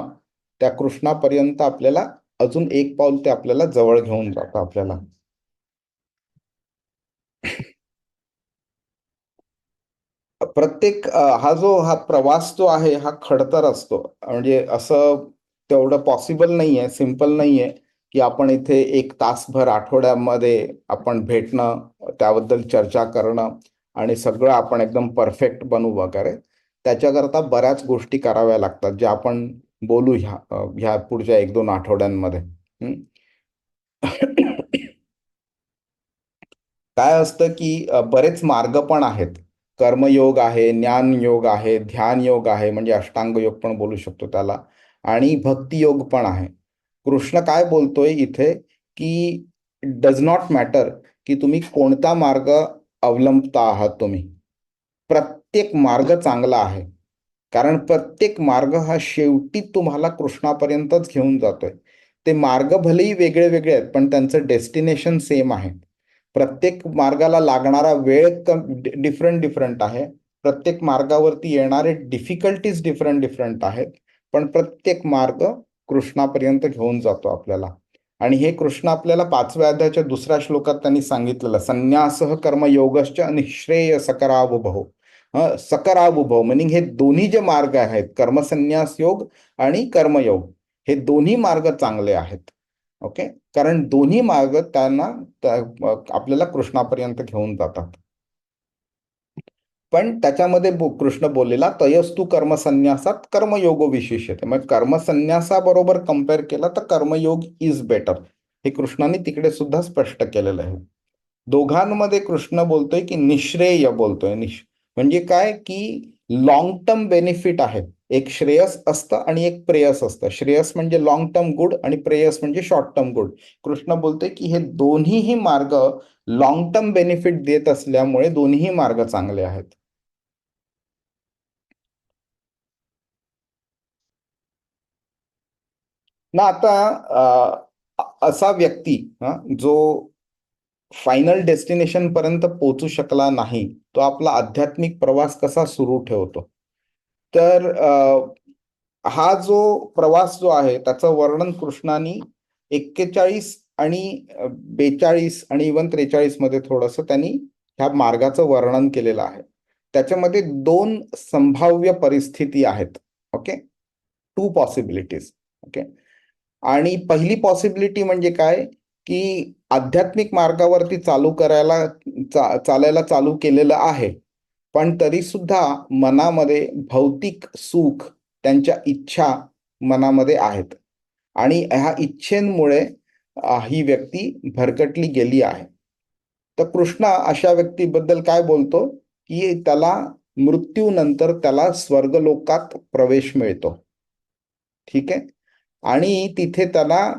त्या कृष्णापर्यंत आपल्याला अजून एक पाऊल ते आपल्याला जवळ घेऊन जातं आपल्याला. प्रत्येक हा प्रवास जो आहे हा खडतर असतो. म्हणजे असं तेवढं पॉसिबल नाहीये, सिम्पल नाहीये की आपण इथे 1 तासभर आठवड्यामध्ये आपण भेटणं, त्याबद्दल चर्चा करणं आणि सगळं आपण एकदम परफेक्ट बनू वगैरे. त्याच्याकरता बऱ्याच गोष्टी कराव्या लागतात, ज्या आपण बोलू ह्या पुढच्या 1-2 आठवड्यांमध्ये. काय असतं की बरेच मार्ग पण आहेत. कर्मयोग आहे, ज्ञान योग आहे, ध्यान योग आहे, म्हणजे अष्टांग योग पण बोलू शकतो त्याला, आणि भक्ती योग पण आहे. कृष्ण काय बोलतोय इथे की डज नॉट मॅटर की तुम्ही कोणता मार्ग अवलंबता आहात. तुम्ही प्रत्येक मार्ग चांगला आहे, कारण प्रत्येक मार्ग हा शेवटी तुम्हाला कृष्णापर्यंतच घेऊन जातोय. ते मार्ग भलेही वेगळे वेगळे आहेत पण त्यांचं डेस्टिनेशन सेम आहे. प्रत्येक मार्गाला लागणारा वेळ डिफरंट आहे. प्रत्येक मार्गावरती येणारे डिफिकल्टीज डिफरंट आहेत. पण प्रत्येक मार्ग कृष्णापर्यंत घेऊन जातो आपल्याला. आणि हे कृष्ण आपल्याला 5व्या अध्यायाच्या 2ऱ्या श्लोकात त्यांनी सांगितलेलं, संन्यासः कर्मयोगश्च निःश्रेय सकरावुभौ. सकरावुभौ मिनिंग हे दोन्ही जे मार्ग आहेत, कर्मसन्यास योग आणि कर्मयोग, हे दोन्ही मार्ग चांगले आहेत. ओके, कारण दोन्ही मार्ग त्यांना आपल्याला कृष्णापर्यंत घेऊन जातात. पण त्याच्यामध्ये कृष्ण बोललेला तयस्तु कर्मसन्यासात कर्मयोगो विशिष्यते. मग कर्मसन्यासाबरोबर कम्पेअर केला तर कर्मयोग इज बेटर, हे कृष्णाने तिकडे सुद्धा स्पष्ट केलेलं आहे. दोघांमध्ये कृष्ण बोलतोय की निःश्रेय बोलतोय. म्हणजे काय की लॉंग टर्म बेनिफिट आहे. एक श्रेयस असतं आणि एक प्रेयस असतं. श्रेयस म्हणजे लॉंग टर्म गुड आणि प्रेयस म्हणजे शॉर्ट टर्म गुड. कृष्ण बोलतोय की हे दोन्हीही मार्ग लॉंग टर्म बेनिफिट देत असल्यामुळे दोन्ही मार्ग चांगले आहेत. ना आता असा व्यक्ती जो फायनल डेस्टिनेशन पर्यंत पोहोचू शकला नाही, तो आपला आध्यात्मिक प्रवास कसा सुरू ठेवतो. तर हा जो प्रवास जो आहे त्याचं वर्णन कृष्णाने 41 आणि 42 आणि इव्हन 43 मध्ये थोडंसं त्यांनी ह्या मार्गाचं वर्णन केलेलं आहे. त्याच्यामध्ये 2 संभाव्य परिस्थिती आहेत. Okay, 2 possibilities. ओके, आणि पहिली पॉसिबिलिटी म्हणजे काय की आध्यात्मिक मार्गावरती चालायला चालू केलेलं आहे, पण तरी सुद्धा मनामध्ये भौतिक सुख, त्यांच्या इच्छा मनामध्ये आहेत आणि ह्या इच्छेंमुळे ही व्यक्ती भरकटली गेली आहे. तर कृष्ण अशा व्यक्तीबद्दल काय बोलतो की त्याला मृत्यूनंतर त्याला स्वर्गलोकात प्रवेश मिळतो. ठीक आहे, आणि तिथे त्याला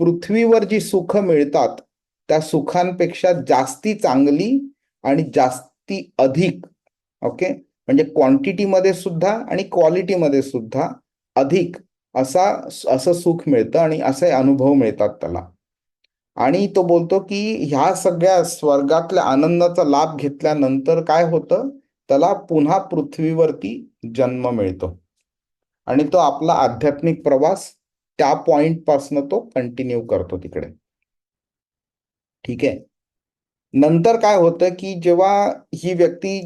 पृथ्वीवर जी सुख मिळतात त्या सुखांपेक्षा जास्ती चांगली आणि जास्ती अधिक, ओके, म्हणजे क्वांटिटीमध्ये सुद्धा आणि क्वालिटीमध्ये सुद्धा अधिक असं सुख मिळतं आणि असे अनुभव मिळतात त्याला. आणि तो बोलतो की ह्या सगळ्या स्वर्गातल्या आनंदाचा लाभ घेतल्यानंतर काय होतं, त्याला पुन्हा पृथ्वीवरती जन्म मिळतो आणि तो आपला आध्यात्मिक प्रवास त्या पॉइंट पासून तो कंटिन्यू करतो तिकडे. ठीक आहे. नंतर काय होतं की जेव्हा ही व्यक्ती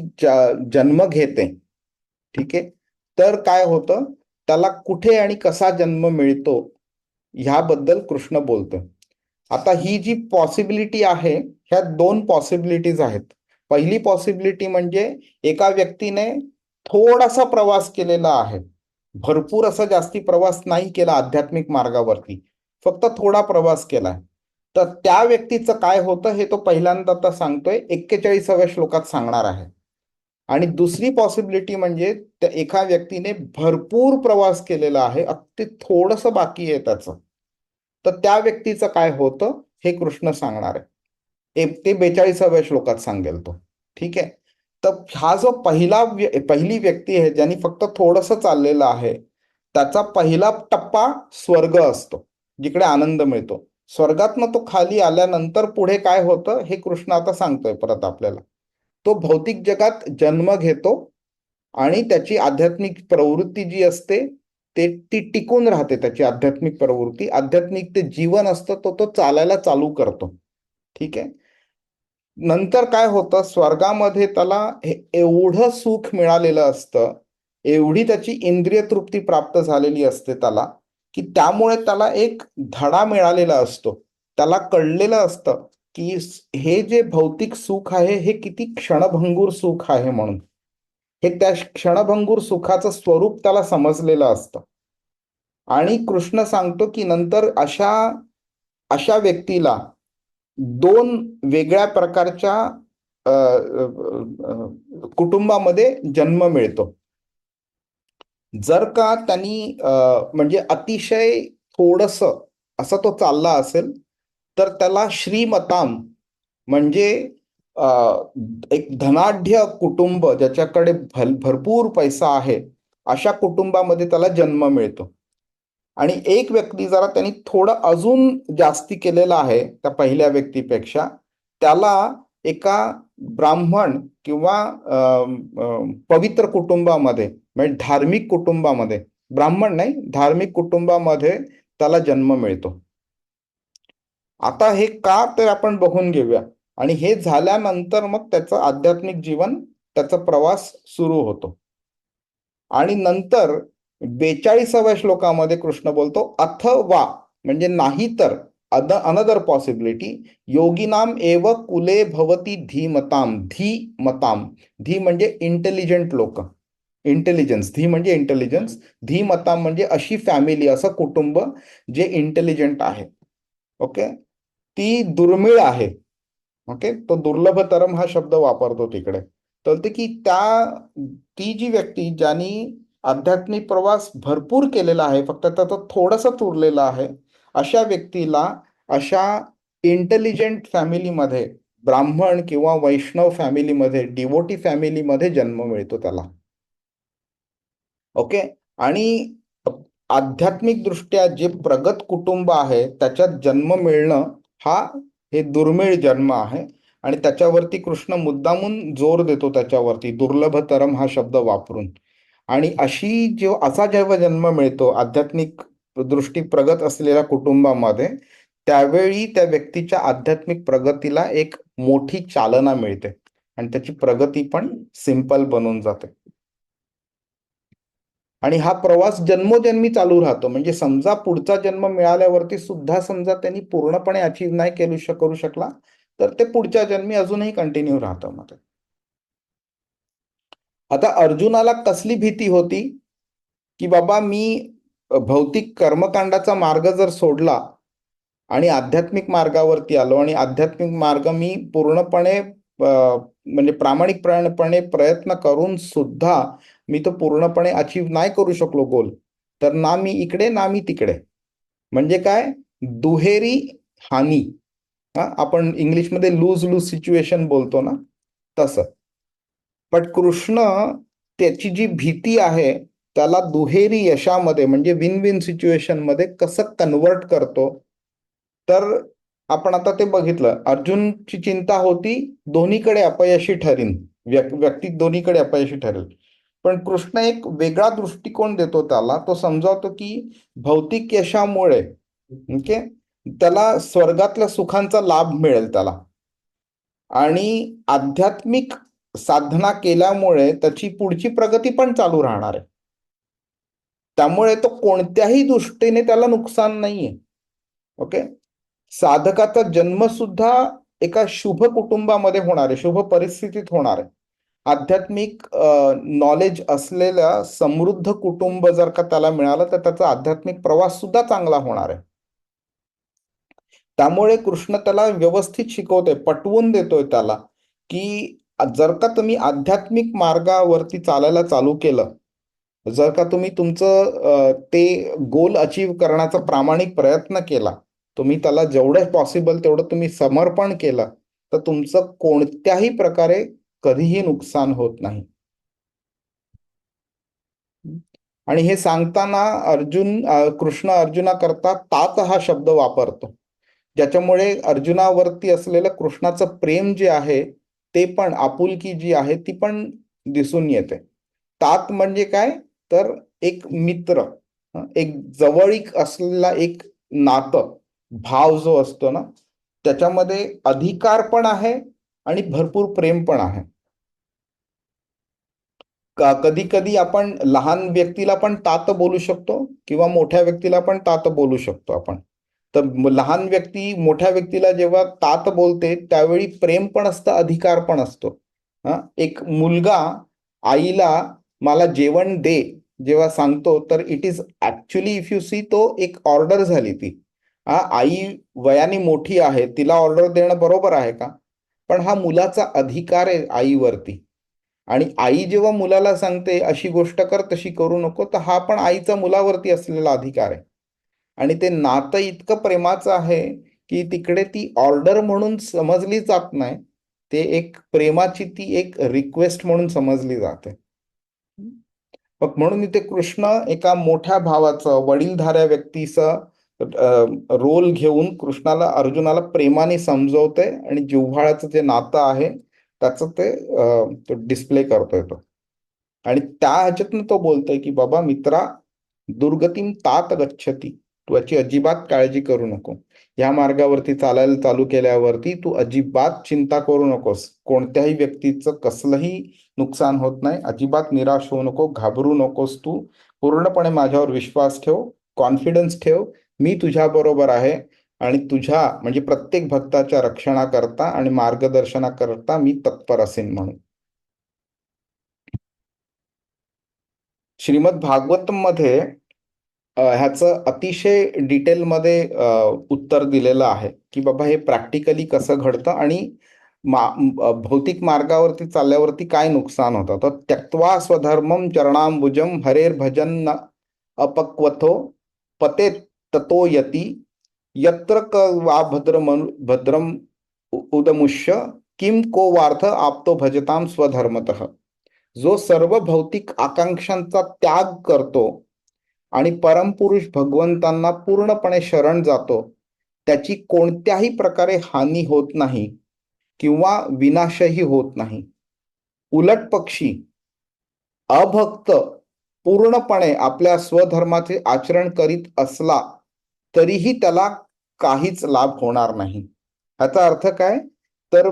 जन्म घेते, ठीक आहे, तर काय होतं, त्याला कुठे आणि कसा जन्म मिळतो ह्याबद्दल कृष्ण बोलतोय. आता ही जी पॉसिबिलिटी आहे, ह्या दोन पॉसिबिलिटीज आहेत. पहिली पॉसिबिलिटी म्हणजे एका व्यक्तीने थोडासा प्रवास केलेला आहे, भरपूर असा जास्ती प्रवास नाही केला आध्यात्मिक मार्गावरती, फक्त थोडा प्रवास केलाय. तर त्या व्यक्तीचं काय होतं हे तो पहिल्यांदा आता सांगतोय, 41व्या श्लोकात सांगणार आहे. आणि दुसरी पॉसिबिलिटी म्हणजे त्या एका व्यक्तीने भरपूर प्रवास केलेला आहे, अगदी थोडंसं बाकी आहे त्याचं, तर त्या व्यक्तीचं काय होतं हे कृष्ण सांगणार आहे. ते 42व्या श्लोकात सांगेल तो. ठीक आहे. तर हा जो पहिली व्यक्ती आहे ज्यांनी फक्त थोडंसं चाललेलं आहे, त्याचा पहिला टप्पा स्वर्ग असतो, जिकडे आनंद मिळतो. स्वर्गातनं तो खाली आल्यानंतर पुढे काय होतं हे कृष्ण आता सांगतोय परत आपल्याला. तो भौतिक जगात जन्म घेतो आणि त्याची आध्यात्मिक प्रवृत्ती जी असते ती टिकून राहते. त्याची आध्यात्मिक प्रवृत्ती, आध्यात्मिक ते जीवन असतं, तो चालायला चालू करतो. ठीक आहे. नंतर काय होतं, स्वर्गामध्ये त्याला हे एवढं सुख मिळालेलं असतं, एवढी त्याची इंद्रिय तृप्ती प्राप्त झालेली असते त्याला, की त्यामुळे त्याला एक धडा मिळालेला असतो. त्याला कळलेलं असतं की हे जे भौतिक सुख आहे हे किती क्षणभंगूर सुख आहे म्हणून. हे त्या क्षणभंगूर सुखाचं स्वरूप त्याला समजलेलं असतं. आणि कृष्ण सांगतो की नंतर अशा व्यक्तीला दोन वेगळ्या प्रकारच्या कुटुंबामध्ये जन्म मिळतो. जर का त्यांनी म्हणजे अतिशय थोडंसं असं तो चालला असेल तर त्याला श्रीमताम म्हणजे एक धनाढ्य कुटुंब ज्याच्याकडे भरपूर पैसा आहे अशा कुटुंबामध्ये त्याला जन्म मिळतो. आणि एक व्यक्ती जरा त्यांनी थोडं अजून जास्ती केलेलं आहे त्या पहिल्या व्यक्तीपेक्षा, त्याला एका ब्राह्मण किंवा पवित्र कुटुंबामध्ये म्हणजे धार्मिक कुटुंबामध्ये, ब्राह्मण नाही धार्मिक कुटुंबामध्ये त्याला जन्म मिळतो. आता हे का तर आपण बघून घेऊया. आणि हे झाल्यानंतर मग त्याचं आध्यात्मिक जीवन, त्याचा प्रवास सुरू होतो. आणि नंतर 42व्या श्लोकामध्ये कृष्ण बोलतो अथवा म्हणजे नाही तर अनदर पॉसिबिलिटी योगिनाम एव कुले भवती धीमताम. धीमताम, धी म्हणजे इंटेलिजंट लोक, इंटेलिजन्स, धी म्हणजे इंटेलिजन्स, धीमताम म्हणजे अशी फॅमिली, असं कुटुंब जे इंटेलिजंट आहे. ओके. ती दुर्मिळ आहे. ओके. तो दुर्लभतरम हा शब्द वापरतो तिकडे. तर ते की ती जी व्यक्ती ज्यांनी आध्यात्मिक प्रवास भरपूर केलेला आहे, फक्त त्याचं थोडंसं उरलेलं आहे, अशा व्यक्तीला अशा इंटेलिजंट फॅमिलीमध्ये, ब्राह्मण किंवा वैष्णव फॅमिलीमध्ये, डिवोटी फॅमिलीमध्ये जन्म मिळतो त्याला. ओके. आणि आध्यात्मिक दृष्ट्या जे प्रगत कुटुंब आहे त्याच्यात जन्म मिळणं हे दुर्मिळ जन्म आहे. आणि त्याच्यावरती कृष्ण मुद्दामून जोर देतो, त्याच्यावरती दुर्लभतरम हा शब्द वापरून. आणि असा जेव्हा जन्म मिळतो आध्यात्मिक दृष्टी प्रगत असलेल्या कुटुंबामध्ये, त्यावेळी त्या व्यक्तीच्या आध्यात्मिक प्रगतीला एक मोठी चालना मिळते आणि त्याची प्रगती पण सिंपल बनून जाते. आणि हा प्रवास जन्मोजन्मी चालू राहतो. म्हणजे समजा पुढचा जन्म मिळाल्यावरती सुद्धा समजा त्यांनी पूर्णपणे अचीव्ह नाही करू शकला तर ते पुढच्या जन्मी अजूनही कंटिन्यू राहतं. मध्ये आता अर्जुनाला कसली भीती होती की बाबा मी भौतिक कर्मकांडाचा मार्ग जर सोडला आणि आध्यात्मिक मार्गावरती आलो आणि आध्यात्मिक मार्ग मी पूर्णपणे म्हणजे प्रामाणिकपणे प्रयत्न करून सुद्धा मी तो पूर्णपणे अचीव्ह नाही करू शकलो गोल, तर ना मी इकडे ना मी तिकडे. म्हणजे काय, दुहेरी हानी. आपण इंग्लिशमध्ये लूज लूज सिच्युएशन बोलतो ना, तसं. पण कृष्ण त्याची जी भीती आहे त्याला दुहेरी यशामध्ये म्हणजे विन विन सिच्युएशन मध्ये कसं कन्वर्ट करतो. तर आपण आता ते बघितलं, अर्जुनची चिंता होती दोन्हीकडे अपयशी ठरेन, व्यक्ती दोन्हीकडे अपयशी ठरेल. पण कृष्ण एक वेगळा दृष्टिकोन देतो त्याला. तो समजावतो की भौतिक यशामुळे ओके त्याला स्वर्गातल्या सुखांचा लाभ मिळेल त्याला. आणि आध्यात्मिक साधना केल्यामुळे त्याची पुढची प्रगती पण चालू राहणार आहे. त्यामुळे तो कोणत्याही दृष्टीने त्याला नुकसान नाहीये. ओके. साधकाचा जन्म सुद्धा एका शुभ कुटुंबामध्ये होणार आहे, शुभ परिस्थितीत होणार आहे. आध्यात्मिक नॉलेज असलेल्या समृद्ध कुटुंब जर का त्याला मिळालं तर त्याचा आध्यात्मिक प्रवास सुद्धा चांगला होणार आहे. त्यामुळे कृष्ण त्याला व्यवस्थित शिकवतोय, पटवून देतोय त्याला की जर का तुम्ही आध्यात्मिक मार्गावरती चालायला चालू केलं, जर का तुम्ही तुमचं ते गोल अचीव करण्याचा प्रामाणिक प्रयत्न केला, तुम्ही त्याला जेवढं पॉसिबल तेवढं तुम्ही समर्पण केलं, तर तुमचं कोणत्याही प्रकारे कधीही नुकसान होत नाही. आणि हे सांगताना कृष्ण अर्जुनाकरता तात हा शब्द वापरतो, ज्याच्यामुळे अर्जुनावरती असलेलं कृष्णाचं प्रेम जे आहे ते पण, आपुलकी जी आहे ती पण दिसून येते. तात म्हणजे काय, तर एक मित्र, एक जवळीक असलेला एक नातं, भाव जो असतो ना, त्याच्यामध्ये अधिकार पण आहे आणि भरपूर प्रेम पण आहे. कधी कधी आपण लहान व्यक्तीला पण तात बोलू शकतो किंवा मोठ्या व्यक्तीला पण तात बोलू शकतो आपण. तर लहान व्यक्ती मोठ्या व्यक्तीला जेव्हा तात बोलते त्यावेळी प्रेम पण असतं, अधिकार पण असतो. एक मुलगा आईला मला जेवण दे जेव्हा सांगतो, तर it is actually if you see तो एक ऑर्डर झाली ती. आई वयाने मोठी आहे, तिला ऑर्डर देणं बरोबर आहे का? पण हा मुलाचा अधिकार आहे आईवरती. आणि आई जेव्हा मुलाला सांगते अशी गोष्ट कर, तशी करू नको, तर हा पण आईचा मुलावरती असलेला अधिकार आहे. आणि ते नातं इतकं प्रेमाचं आहे की तिकडे ती ऑर्डर म्हणून समजली जात नाही, ते एक प्रेमाची ती एक रिक्वेस्ट म्हणून समजली जाते. मग म्हणून इथे कृष्ण एका मोठ्या भावाचं, वडीलधाऱ्या व्यक्तीचं रोल घेऊन कृष्णाला, अर्जुनाला प्रेमाने समजवते आणि जिव्हाळ्याचं जे नातं आहे त्याचं ते डिस्प्ले करतोय तो. आणि त्या ह्याच्यातनं तो बोलतोय की बाबा मित्रा, दुर्गतीम तात गच्छती, तू याची अजिबात काळजी करू नको. या मार्गावरती चालायला चालू केल्यावरती तू अजिबात चिंता करू नकोस. कोणत्याही व्यक्तीचं कसलंही नुकसान होत नाही. अजिबात निराश होऊ नको, घाबरू नकोस. तू पूर्णपणे माझ्यावर विश्वास ठेव, कॉन्फिडन्स ठेव. मी तुझ्या बरोबर आहे आणि तुझ्या म्हणजे प्रत्येक भक्ताच्या रक्षणाकरता आणि मार्गदर्शनाकरता मी तत्पर असेन म्हणून. श्रीमद भागवतम मध्ये ह्याचं अतिशय डिटेलमध्ये उत्तर दिलेलं आहे की बाबा हे प्रॅक्टिकली कसं घडतं आणि भौतिक मार्गावरती चालल्यावरती काय नुकसान होतं. तर त्यक्त्वा स्वधर्मम चरणांबुजम हरेर भजन अपक्वथो पते ततो यती यत्र क वा भद्रम उदमुष्य किम को वार्थ आपतो भजताम स्वधर्मतः. जो सर्व भौतिक आकांक्षांचा त्याग करतो आणि परमपुरुष भगवंतांना पूर्णपणे शरण जातो, त्याची कोणत्याही प्रकारे हानी होत नाही किंवा विनाशही होत नाही. उलट पक्षी अभक्त पूर्णपणे आपल्या स्वधर्माचे आचरण करीत असला तरीही त्याला काहीच लाभ होणार नाही. ह्याचा अर्थ काय, तर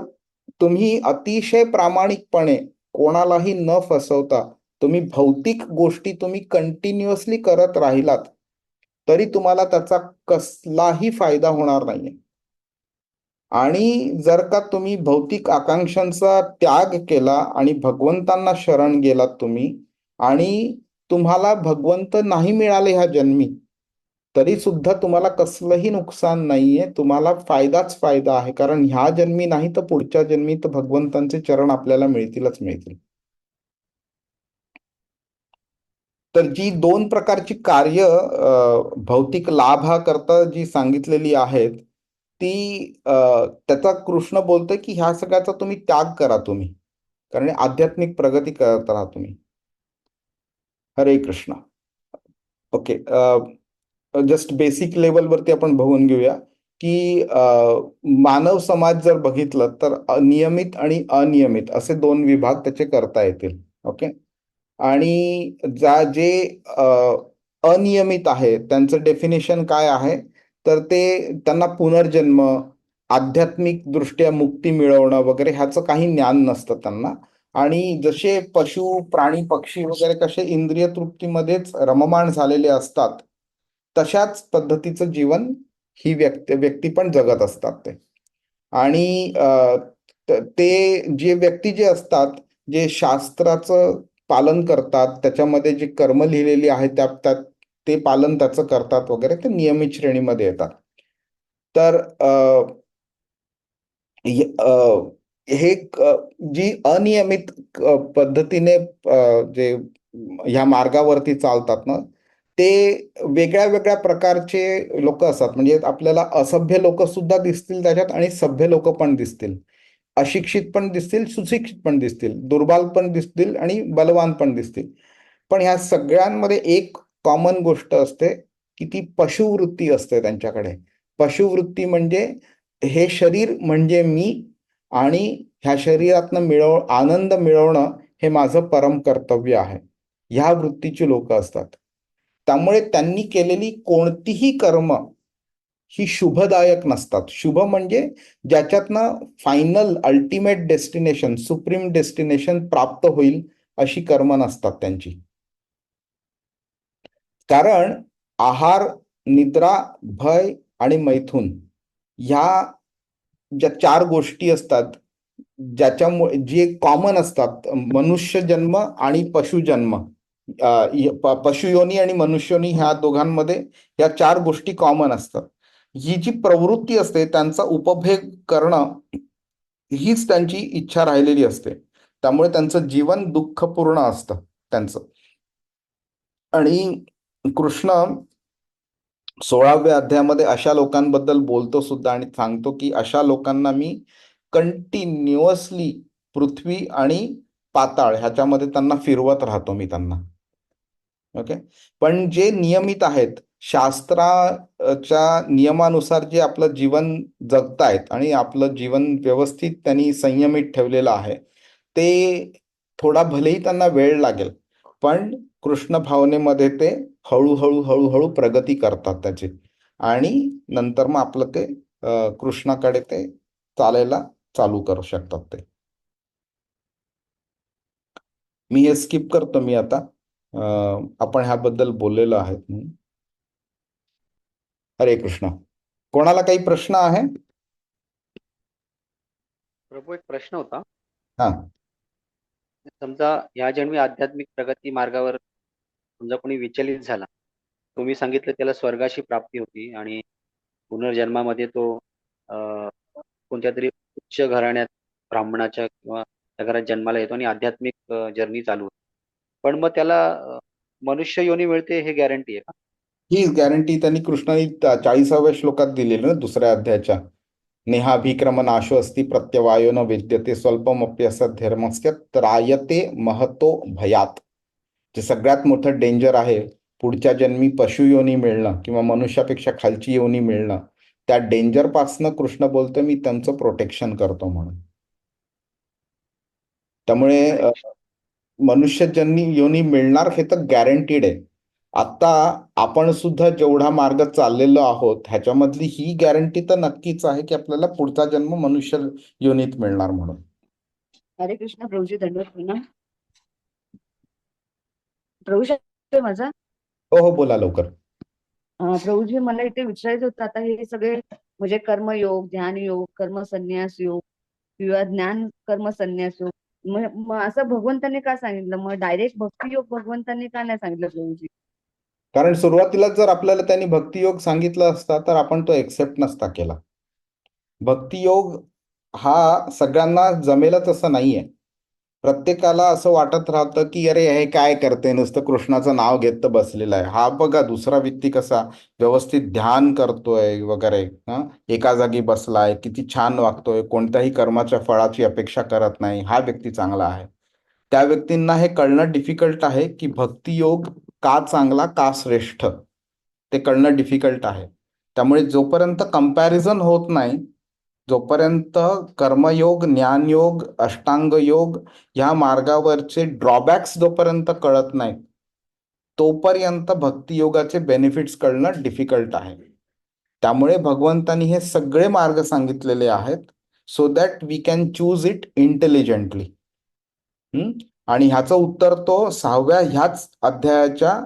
तुम्ही अतिशय प्रामाणिकपणे कोणालाही न फसवता तुम्ही भौतिक गोष्टी तुम्ही कंटिन्युअसली करत राहिलात तरी तुम्हाला त्याचा कसलाही फायदा होणार नाही. आणि जर का तुम्ही भौतिक आकांक्षांचा त्याग केला आणि भगवंतांना शरण गेलात तुम्ही, आणि तुम्हाला भगवंत नाही मिळाले ह्या जन्मी, तरी सुद्धा तुम्हाला कसलंही नुकसान नाहीये, तुम्हाला फायदाच फायदा आहे. कारण ह्या जन्मी नाही तर पुढच्या जन्मी तर भगवंतांचे चरण आपल्याला मिळतीलच मिळतील. तर जी दोन प्रकारची कार्य भौतिक लाभाकरता जी सांगितलेली आहेत ती त्याचा कृष्ण बोलतोय की ह्या सगळ्याचा तुम्ही त्याग करा तुम्ही, कारण आध्यात्मिक प्रगती करत राहा तुम्ही. हरे कृष्ण. ओके, जस्ट बेसिक लेवलवरती आपण बघून घेऊया की मानव समाज जर बघितलं तर नियमित आणि अनियमित असे दोन विभाग त्याचे करता येतील. ओके. आणि जे अनियमित आहे त्यांचं डेफिनेशन काय आहे, तर ते त्यांना पुनर्जन्म, आध्यात्मिक दृष्ट्या मुक्ती मिळवणं वगैरे ह्याचं काही ज्ञान नसतं त्यांना. आणि जसे पशु, प्राणी, पक्षी वगैरे कसे इंद्रिय तृप्तीमध्येच रममाण झालेले असतात, तशाच पद्धतीचं जीवन ही व्यक्ती पण जगत असतात ते. आणि ते जे व्यक्ती जे असतात, जे शास्त्राचं पालन करतात, त्याच्यामध्ये जे कर्म लिहिलेली आहेत त्यात ते पालन त्याचं करतात वगैरे, ते नियमित श्रेणीमध्ये येतात. तर हे जी अनियमित पद्धतीने जे ह्या मार्गावरती चालतात ना, ते वेगळ्या वेगळ्या प्रकारचे लोक असतात. म्हणजे आपल्याला असभ्य लोक सुद्धा दिसतील त्याच्यात आणि सभ्य लोक पण दिसतील, अशिक्षित पण दिसतील, सुशिक्षित पण दिसतील, दुर्बल पण दिसतील आणि बलवान पण दिसतील. पण ह्या सगळ्यांमध्ये एक कॉमन गोष्ट असते की ती पशुवृत्ती असते त्यांच्याकडे. पशुवृत्ती म्हणजे हे शरीर म्हणजे मी आणि ह्या शरीरातनं आनंद मिळवणं हे माझं परम कर्तव्य आहे, ह्या वृत्तीची लोक असतात. त्यामुळे त्यांनी केलेली कोणतीही कर्म ही शुभदायक नसतात. शुभ म्हणजे ज्याच्यातनं final ultimate destination, supreme destination प्राप्त होईल अशी कर्म नसतात त्यांची. कारण आहार, निद्रा, भय आणि मैथुन ह्या ज्या 4 गोष्टी असतात, ज्याच्यामुळे जे कॉमन असतात, मनुष्य जन्म आणि पशुजन्म, पशुयोनी आणि मनुष्योनी ह्या दोघांमध्ये या 4 गोष्टी कॉमन असतात. ही जी प्रवृत्ती असते त्यांचा उपभोग करणं हीच त्यांची इच्छा राहिलेली असते. त्यामुळे त्यांचं जीवन दुःखपूर्ण असतं त्यांचं. आणि कृष्ण 16व्या अध्यायामध्ये अशा लोकांबद्दल बोलतो सुद्धा आणि सांगतो की अशा लोकांना मी कंटिन्युअसली पृथ्वी आणि पाताळ ह्याच्यामध्ये त्यांना फिरवत राहतो मी त्यांना. ओके. पण जे नियमित आहेत, शास्त्राच्या नियमानुसार जे आपलं जीवन जगतायत आणि आपलं जीवन व्यवस्थित त्यांनी संयमित ठेवलेलं आहे, ते थोडा भलेही त्यांना वेळ लागेल, पण कृष्ण भावनेमध्ये ते हळूहळू हळूहळू प्रगती करतात त्याची. आणि नंतर मग आपलं ते कृष्णाकडे ते चालायला चालू करू शकतात ते. मी हे स्किप करतो मी आता. आपण ह्याबद्दल बोललेलो आहे. हरे कृष्ण. कोणाला काही प्रश्न आहे? प्रभू, एक प्रश्न होता. हा. समजा या जन्मी आध्यात्मिक प्रगती मार्गावर समजा कोणी विचलित झाला, तुम्ही सांगितलं त्याला स्वर्गाची प्राप्ती होती आणि पुनर्जन्मामध्ये तो कोणत्या तरी उच्च घराण्यात ब्राह्मणाच्या किंवा त्या घरात जन्माला येतो आणि आध्यात्मिक जर्नी चालू होते. पण मग त्याला मनुष्य योनी मिळते हे गॅरंटी आहे का? ही गॅरंटी त्यांनी कृष्णाने 40व्या श्लोकात दिलेली ना, 2ऱ्या अध्यायाच्या. नेहाभिक्रम नाशो अस्ति प्रत्यवायो न विद्यते स्वल्पमप्यसत् धर्मस्य त्रायते महतो भयात. जे सगळ्यात मोठं डेंजर आहे पुढच्या जन्मी पशुयोनी मिळणं किंवा मनुष्यापेक्षा खालची योनी मिळणं, त्या डेंजर पासनं कृष्ण बोलतो मी त्यांचं प्रोटेक्शन करतो म्हणून. त्यामुळे मनुष्यजन्मी योनी मिळणार हे तर गॅरंटीड आहे. आता आपण सुद्धा जेवढा मार्ग चाललेलो आहोत ह्याच्यामधली ही गॅरंटी तर नक्कीच आहे की आपल्याला पुढचा जन्म मनुष्य योनीत मिळणार म्हणून. हरे कृष्ण. प्रभूजी धन्यवाद. पुन्हा प्रभूजी माझा. हो हो, बोला लवकर. प्रभूजी, मला इथे विचारायचं होतं, आता हे सगळे म्हणजे कर्मयोग, ध्यान योग, कर्म संन्यास योग किंवा ज्ञान कर्म संन्यास योग, मग असं भगवंतांनी का सांगितलं? मग डायरेक्ट भक्ती योग भगवंतांनी का नाही सांगितलं प्रभूजी? कारण सुरुवातीला जर आपल्याला त्यांनी भक्तियोग सांगितलं असता तर आपण तो एक्सेप्ट नसता केला. भक्तियोग हा सगळ्यांना जमेलच असं नाहीये. प्रत्येकाला असं वाटत राहतं की अरे हे काय करते, नुसतं कृष्णाचं नाव घेत बसलेलं आहे. हा बघा दुसरा व्यक्ती कसा व्यवस्थित ध्यान करतोय वगैरे, एका जागी बसलाय, किती छान वागतोय, कोणत्याही कर्माच्या फळाची अपेक्षा करत नाही, हा व्यक्ती चांगला आहे. त्या व्यक्तींना हे कळणं डिफिकल्ट आहे की भक्तियोग का चांगला, का श्रेष्ठ, ते कळणं डिफिकल्ट आहे. त्यामुळे जोपर्यंत कंपॅरिझन होत नाही, जोपर्यंत कर्मयोग, ज्ञानयोग, अष्टांग योग ह्या मार्गावरचे ड्रॉबॅक्स जोपर्यंत कळत नाहीत, तोपर्यंत भक्तियोगाचे बेनिफिट्स कळणं डिफिकल्ट आहे. त्यामुळे भगवंतांनी हे सगळे मार्ग सांगितलेले आहेत so that we can choose it intelligently. आणि ह्याचं उत्तर तो 6व्या ह्याच अध्यायाच्या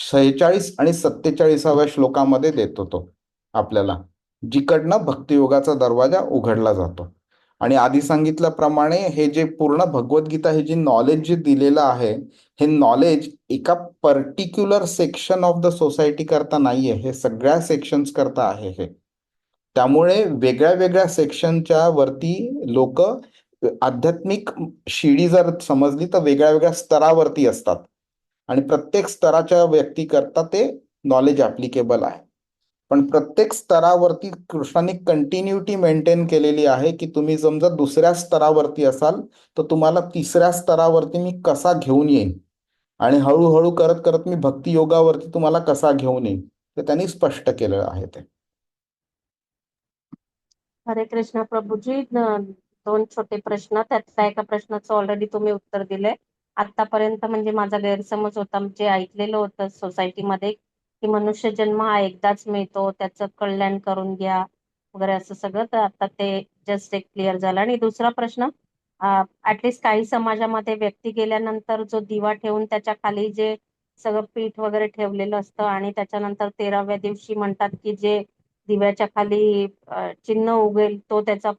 46 आणि 47व्या श्लोकामध्ये देतो तो आपल्याला, जिकडनं भक्तियोगाचा दरवाजा उघडला जातो. आणि आधी सांगितल्याप्रमाणे हे जे पूर्ण भगवद्गीता हे जे नॉलेज जे दिलेलं आहे, हे नॉलेज एका particular section of the society करता नाहीये, हे सगळ्या सेक्शन्स करता आहे हे. त्यामुळे वेगळ्या वेगळ्या सेक्शनच्या वरती लोक आध्यात्मिक शिडी जर समजली तर वेगळ्या वेगळ्या स्तरावरती असतात आणि प्रत्येक स्तराच्या व्यक्ती करता ते नॉलेज ऍप्लिकेबल आहे. पण प्रत्येक स्तरावरती कृष्णाने कंटिन्युटी मेंटेन केलेली आहे की तुम्ही समजा दुसऱ्या स्तरावरती असाल तर तुम्हाला तिसऱ्या स्तरावरती मी कसा घेऊन येईन आणि हळूहळू करत करत मी भक्ती योगावरती तुम्हाला कसा घेऊन येईन ते त्यांनी स्पष्ट केलेलं आहे. ते हरे कृष्ण प्रभूजी. दोन छोटे प्रश्न, त्यातल्या एका प्रश्नाचं ऑलरेडी तुम्ही उत्तर दिले. आतापर्यंत म्हणजे माझा गैरसमज होता, जे ऐकलेलं होतं सोसायटीमध्ये की मनुष्य जन्म हा एकदाच मिळतो, त्याचं कल्याण करून घ्या वगैरे असं सगळं, तर आता ते जस्ट एक क्लिअर झालं. आणि दुसरा प्रश्न, ऍटलिस्ट काही समाजामध्ये व्यक्ती गेल्यानंतर जो दिवा ठेवून त्याच्या खाली जे सगळं पीठ वगैरे ठेवलेलं असतं आणि त्याच्यानंतर 13व्या दिवशी म्हणतात की जे दिव्याच्या खाली चिन्ह उगेल तो त्याचा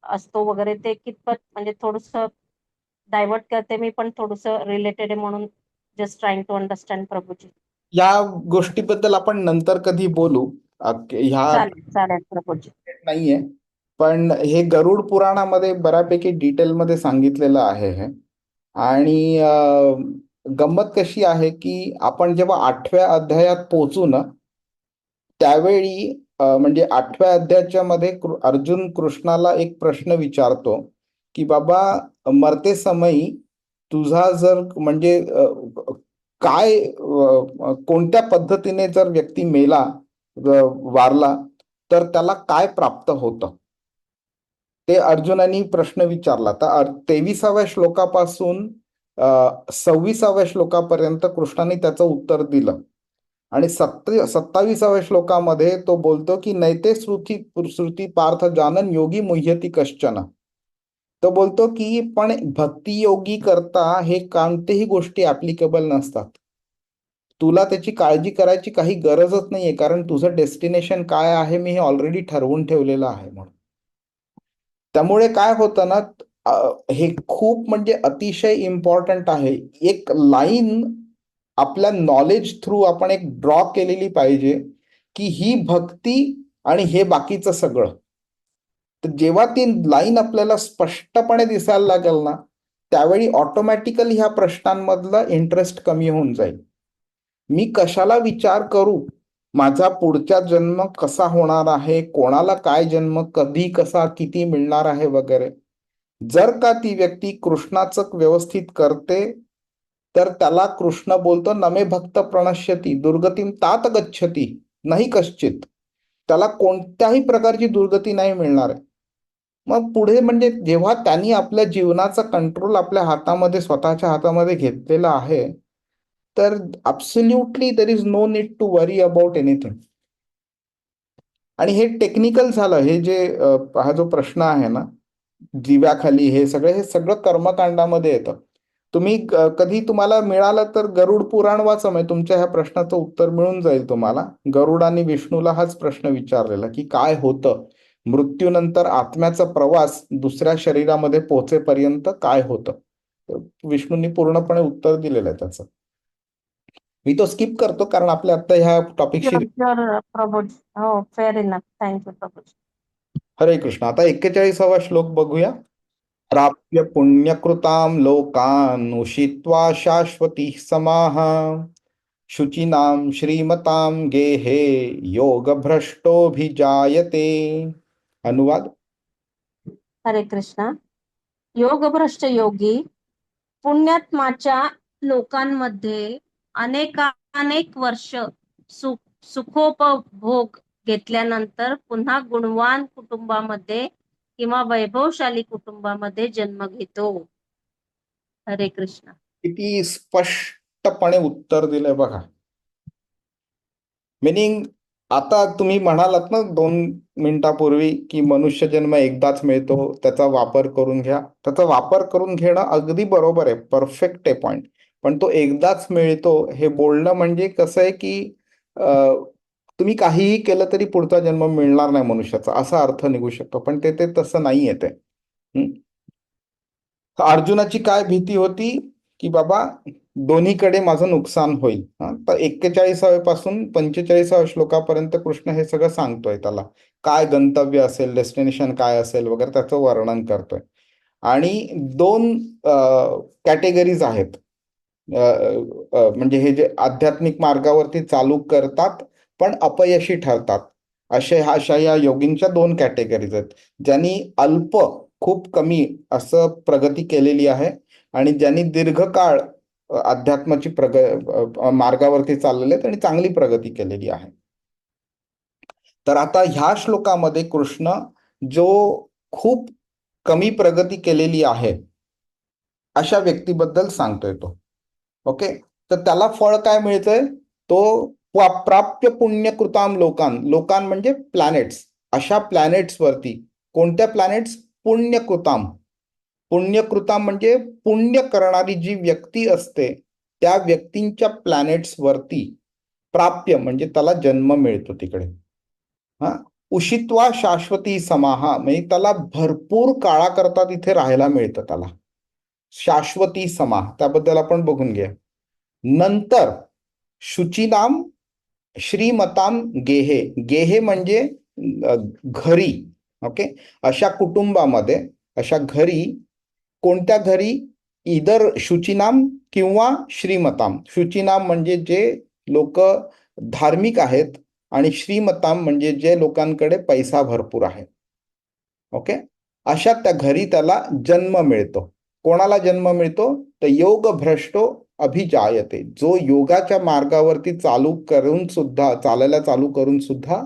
असतो वगैरे, ते कितपत म्हणजे थोडस डायव्हर्ट करते मी, पण थोडस रिलेटेड आहे म्हणून just trying to understand Prabhuji. या गोष्टीबद्दल आपण नंतर कधी बोलू. ह्या चालेल चालेल प्रभूजी. नाहीये, पण हे गरुड पुराणामध्ये बऱ्यापैकी डिटेलमध्ये सांगितलेलं आहे हे. आणि गंमत कशी आहे की आपण जेव्हा 8व्या अध्यायात पोहोचू ना त्यावेळी म्हणजे 8व्या अध्यायाच्या मध्ये अर्जुन कृष्णाला एक प्रश्न विचारतो की बाबा मरते समयी तुझा जर म्हणजे काय कोणत्या पद्धतीने जर व्यक्ती मेला वारला तर त्याला काय प्राप्त होतं, ते अर्जुनानी प्रश्न विचारला. तर 23व्या श्लोकापासून 26व्या श्लोकापर्यंत कृष्णाने त्याचं उत्तर दिलं. आणि 27व्या श्लोकामध्ये तो बोलतो की नैते श्रुती पार्थ जानन योगी मुह्यती कश्चन. तो बोलतो की पण भक्तियोगी करता हे कोणतेही गोष्टी ऍप्लिकेबल नसतात. तुला त्याची काळजी करायची काही गरजच नाहीये, कारण तुझं डेस्टिनेशन काय आहे मी हे ऑलरेडी ठरवून ठेवलेलं आहे म्हणून. त्यामुळे काय होतं ना, हे खूप म्हणजे अतिशय इम्पॉर्टंट आहे. एक लाईन आपल्या नॉलेज थ्रू आपण एक ड्रॉ केलेली पाहिजे की ही भक्ती आणि हे बाकीचं सगळं. तर जेव्हा ती लाईन आपल्याला स्पष्टपणे दिसायला लागेल ना त्यावेळी ऑटोमॅटिकली ह्या प्रश्नांमधलं इंटरेस्ट कमी होऊन जाईल. मी कशाला विचार करू, माझा पुढचा जन्म कसा होणार आहे, कोणाला काय जन्म कधी कसा किती मिळणार आहे वगैरे. जर का ती व्यक्ती कृष्णाचं व्यवस्थित करते तर त्याला कृष्ण बोलतो नमे भक्त प्रणश्यती दुर्गतीम तात गच्छती नाही कश्चित. त्याला कोणत्याही प्रकारची दुर्गती नाही मिळणार आहे. मग पुढे म्हणजे जेव्हा त्यांनी आपल्या जीवनाचा कंट्रोल आपल्या हातामध्ये स्वतःच्या हातामध्ये घेतलेला आहे तर absolutely there is no need to worry about anything. आणि हे टेक्निकल झालं. हे जे हा जो प्रश्न आहे ना दिव्याखाली, हे सगळं कर्मकांडामध्ये येतं. तुम्ही कधी तुम्हाला मिळालं तर गरुड पुराण वाचा, म्हणजे तुमच्या ह्या प्रश्नाचं उत्तर मिळून जाईल तुम्हाला. गरुडाने विष्णूला हाच प्रश्न विचारलेला की काय होतं मृत्यूनंतर आत्म्याचा प्रवास दुसऱ्या शरीरामध्ये पोहोचेपर्यंत काय होतं. विष्णूंनी पूर्णपणे उत्तर दिलेलं आहे त्याचं. मी तो स्किप करतो कारण आपल्या आता ह्या टॉपिकशी. प्रभूजी हो, फेअर इनफ. थँक्यू प्रभूजी. हरे कृष्ण. आता 41वा श्लोक बघूया. प्राप्य पुण्यकृतां लोकान् उषित्वा शाश्वती समाः शुचिनां श्रीमतां गेहे योगभ्रष्टोभिजायते. अनुवाद. हरे कृष्ण. योगभ्रष्ट योगी पुण्यात्माच्या लोकांमध्ये अनेक वर्ष सुखोपभोग घेतल्यानंतर पुन्हा गुणवान कुटुंबामध्ये किंवा वैभवशाली कुटुंबामध्ये जन्म घेतो. हरे कृष्ण. किती स्पष्टपणे उत्तर दिलंय बघा. मिनिंग आता तुम्ही म्हणालात ना 2 मिनिटापूर्वी की मनुष्य जन्म एकदाच मिळतो, त्याचा वापर करून घ्या. त्याचा वापर करून घेणं अगदी बरोबर आहे, परफेक्ट आहे पॉइंट. पण तो एकदाच मिळतो हे बोलणं म्हणजे कसं आहे की तुम्ही काहीही केलं तरी पुढचा जन्म मिळणार नाही मनुष्याचा, असा अर्थ निघू शकतो. पण ते ते तसं नाहीये ते. हं? तर अर्जुनाची काय भीती होती की बाबा दोन्हीकडे माझं नुकसान होईल. तर 41 पासून 45 श्लोकापर्यंत कृष्ण हे सगळं सांगतोय त्याला, काय गंतव्य असेल, डेस्टिनेशन काय असेल वगैरे त्याचं वर्णन करतोय. आणि 2 कॅटेगरीज आहेत. म्हणजे हे जे आध्यात्मिक मार्गावरती चालू करतात पण अपयशी ठरतात, अशा या योगींच्या 2 कॅटेगरीज आहेत. ज्यांनी अल्प, खूप कमी असं प्रगती केलेली आहे आणि ज्यांनी दीर्घकाळ अध्यात्माची मार्गावरती चाललेले आहेत आणि चांगली प्रगती केलेली आहे. तर आता ह्या श्लोकामध्ये कृष्ण जो खूप कमी प्रगती केलेली आहे अशा व्यक्तीबद्दल सांगतोय तो. ओके, तर त्याला फळ काय मिळतंय? तो प्राप्य पुण्यकृताम लोकान म्हणजे प्लॅनेट्स, अशा प्लॅनेट्स वरती. कोणत्या प्लॅनेट्स? पुण्यकृताम. पुण्यकृताम म्हणजे पुण्य करणारी जी व्यक्ती असते त्या व्यक्तींच्या प्लॅनेट्स वरती प्राप्य म्हणजे त्याला जन्म मिळतो तिकडे. उषित्वा शाश्वती समाहा म्हणजे त्याला भरपूर काळाकरता तिथे राहायला मिळतं त्याला. शाश्वती समा, त्याबद्दल आपण बघून घ्या. नंतर शुचिनाम श्रीमताम गेहे. गेहे म्हणजे घरी. ओके, अशा कुटुंबामध्ये, अशा घरी. कोणत्या घरी? इदर शुचिनाम किंवा श्रीमताम. शुचिनाम म्हणजे जे लोक धार्मिक आहेत आणि श्रीमताम म्हणजे जे लोकांकडे पैसा भरपूर आहे. ओके, अशा त्या घरी त्याला जन्म मिळतो. कोणाला जन्म मिळतो? तर योग भ्रष्टो अभिजायते. जो योगाच्या मार्गावरती चालायला चालू करून सुद्धा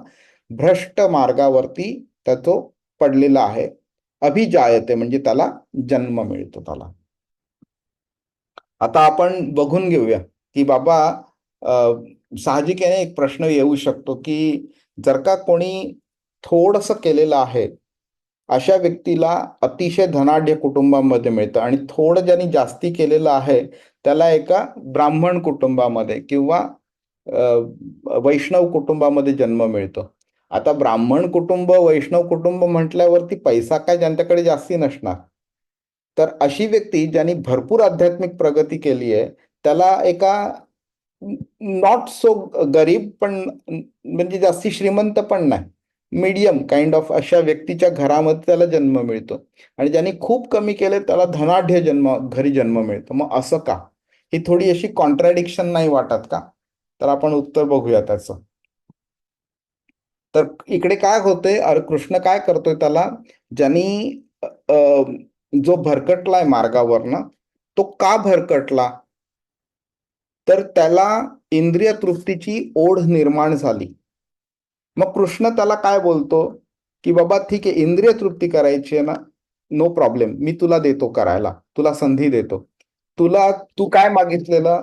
भ्रष्ट मार्गावरती तो पडलेला आहे. अभिजायते म्हणजे त्याला जन्म मिळतो त्याला. आता आपण बघून घेऊया की बाबा साहजिकने एक प्रश्न येऊ शकतो की जर का कोणी थोडंसं केलेलं आहे अशा व्यक्तीला अतिशय धनाढ्य कुटुंबामध्ये मिळतं, आणि थोडं ज्यांनी जास्ती केलेलं आहे त्याला एका ब्राह्मण कुटुंबामध्ये किंवा वैष्णव कुटुंबामध्ये जन्म मिळतो. आता ब्राह्मण कुटुंब, वैष्णव कुटुंब म्हटल्यावरती पैसा काय ज्यांच्याकडे जास्ती नसणार. तर अशी व्यक्ती ज्यांनी भरपूर आध्यात्मिक प्रगती केली आहे त्याला एका नॉट सो गरीब पण म्हणजे जास्ती श्रीमंत पण नाही, मीडियम काइंड ऑफ अशा व्यक्तीच्या घरामध्ये त्याला जन्म मिळतो. आणि ज्यांनी खूप कमी केले त्याला धनाढ्य घरी जन्म मिळतो. मग असं का? ही थोडी अशी कॉन्ट्राडिक्शन नाही वाटत का? तर आपण उत्तर बघूया त्याचं. तर इकडे काय होतंय, कृष्ण काय करतोय त्याला, ज्यांनी जो भरकटलाय मार्गावरनं, तो का भरकटला? तर त्याला इंद्रिय तृप्तीची ओढ निर्माण झाली. मग कृष्ण त्याला काय बोलतो की बाबा ठीक आहे, इंद्रिय तृप्ती करायची आहे ना, नो प्रॉब्लेम, मी तुला देतो करायला, तुला संधी देतो. तू काय मागितलेलं?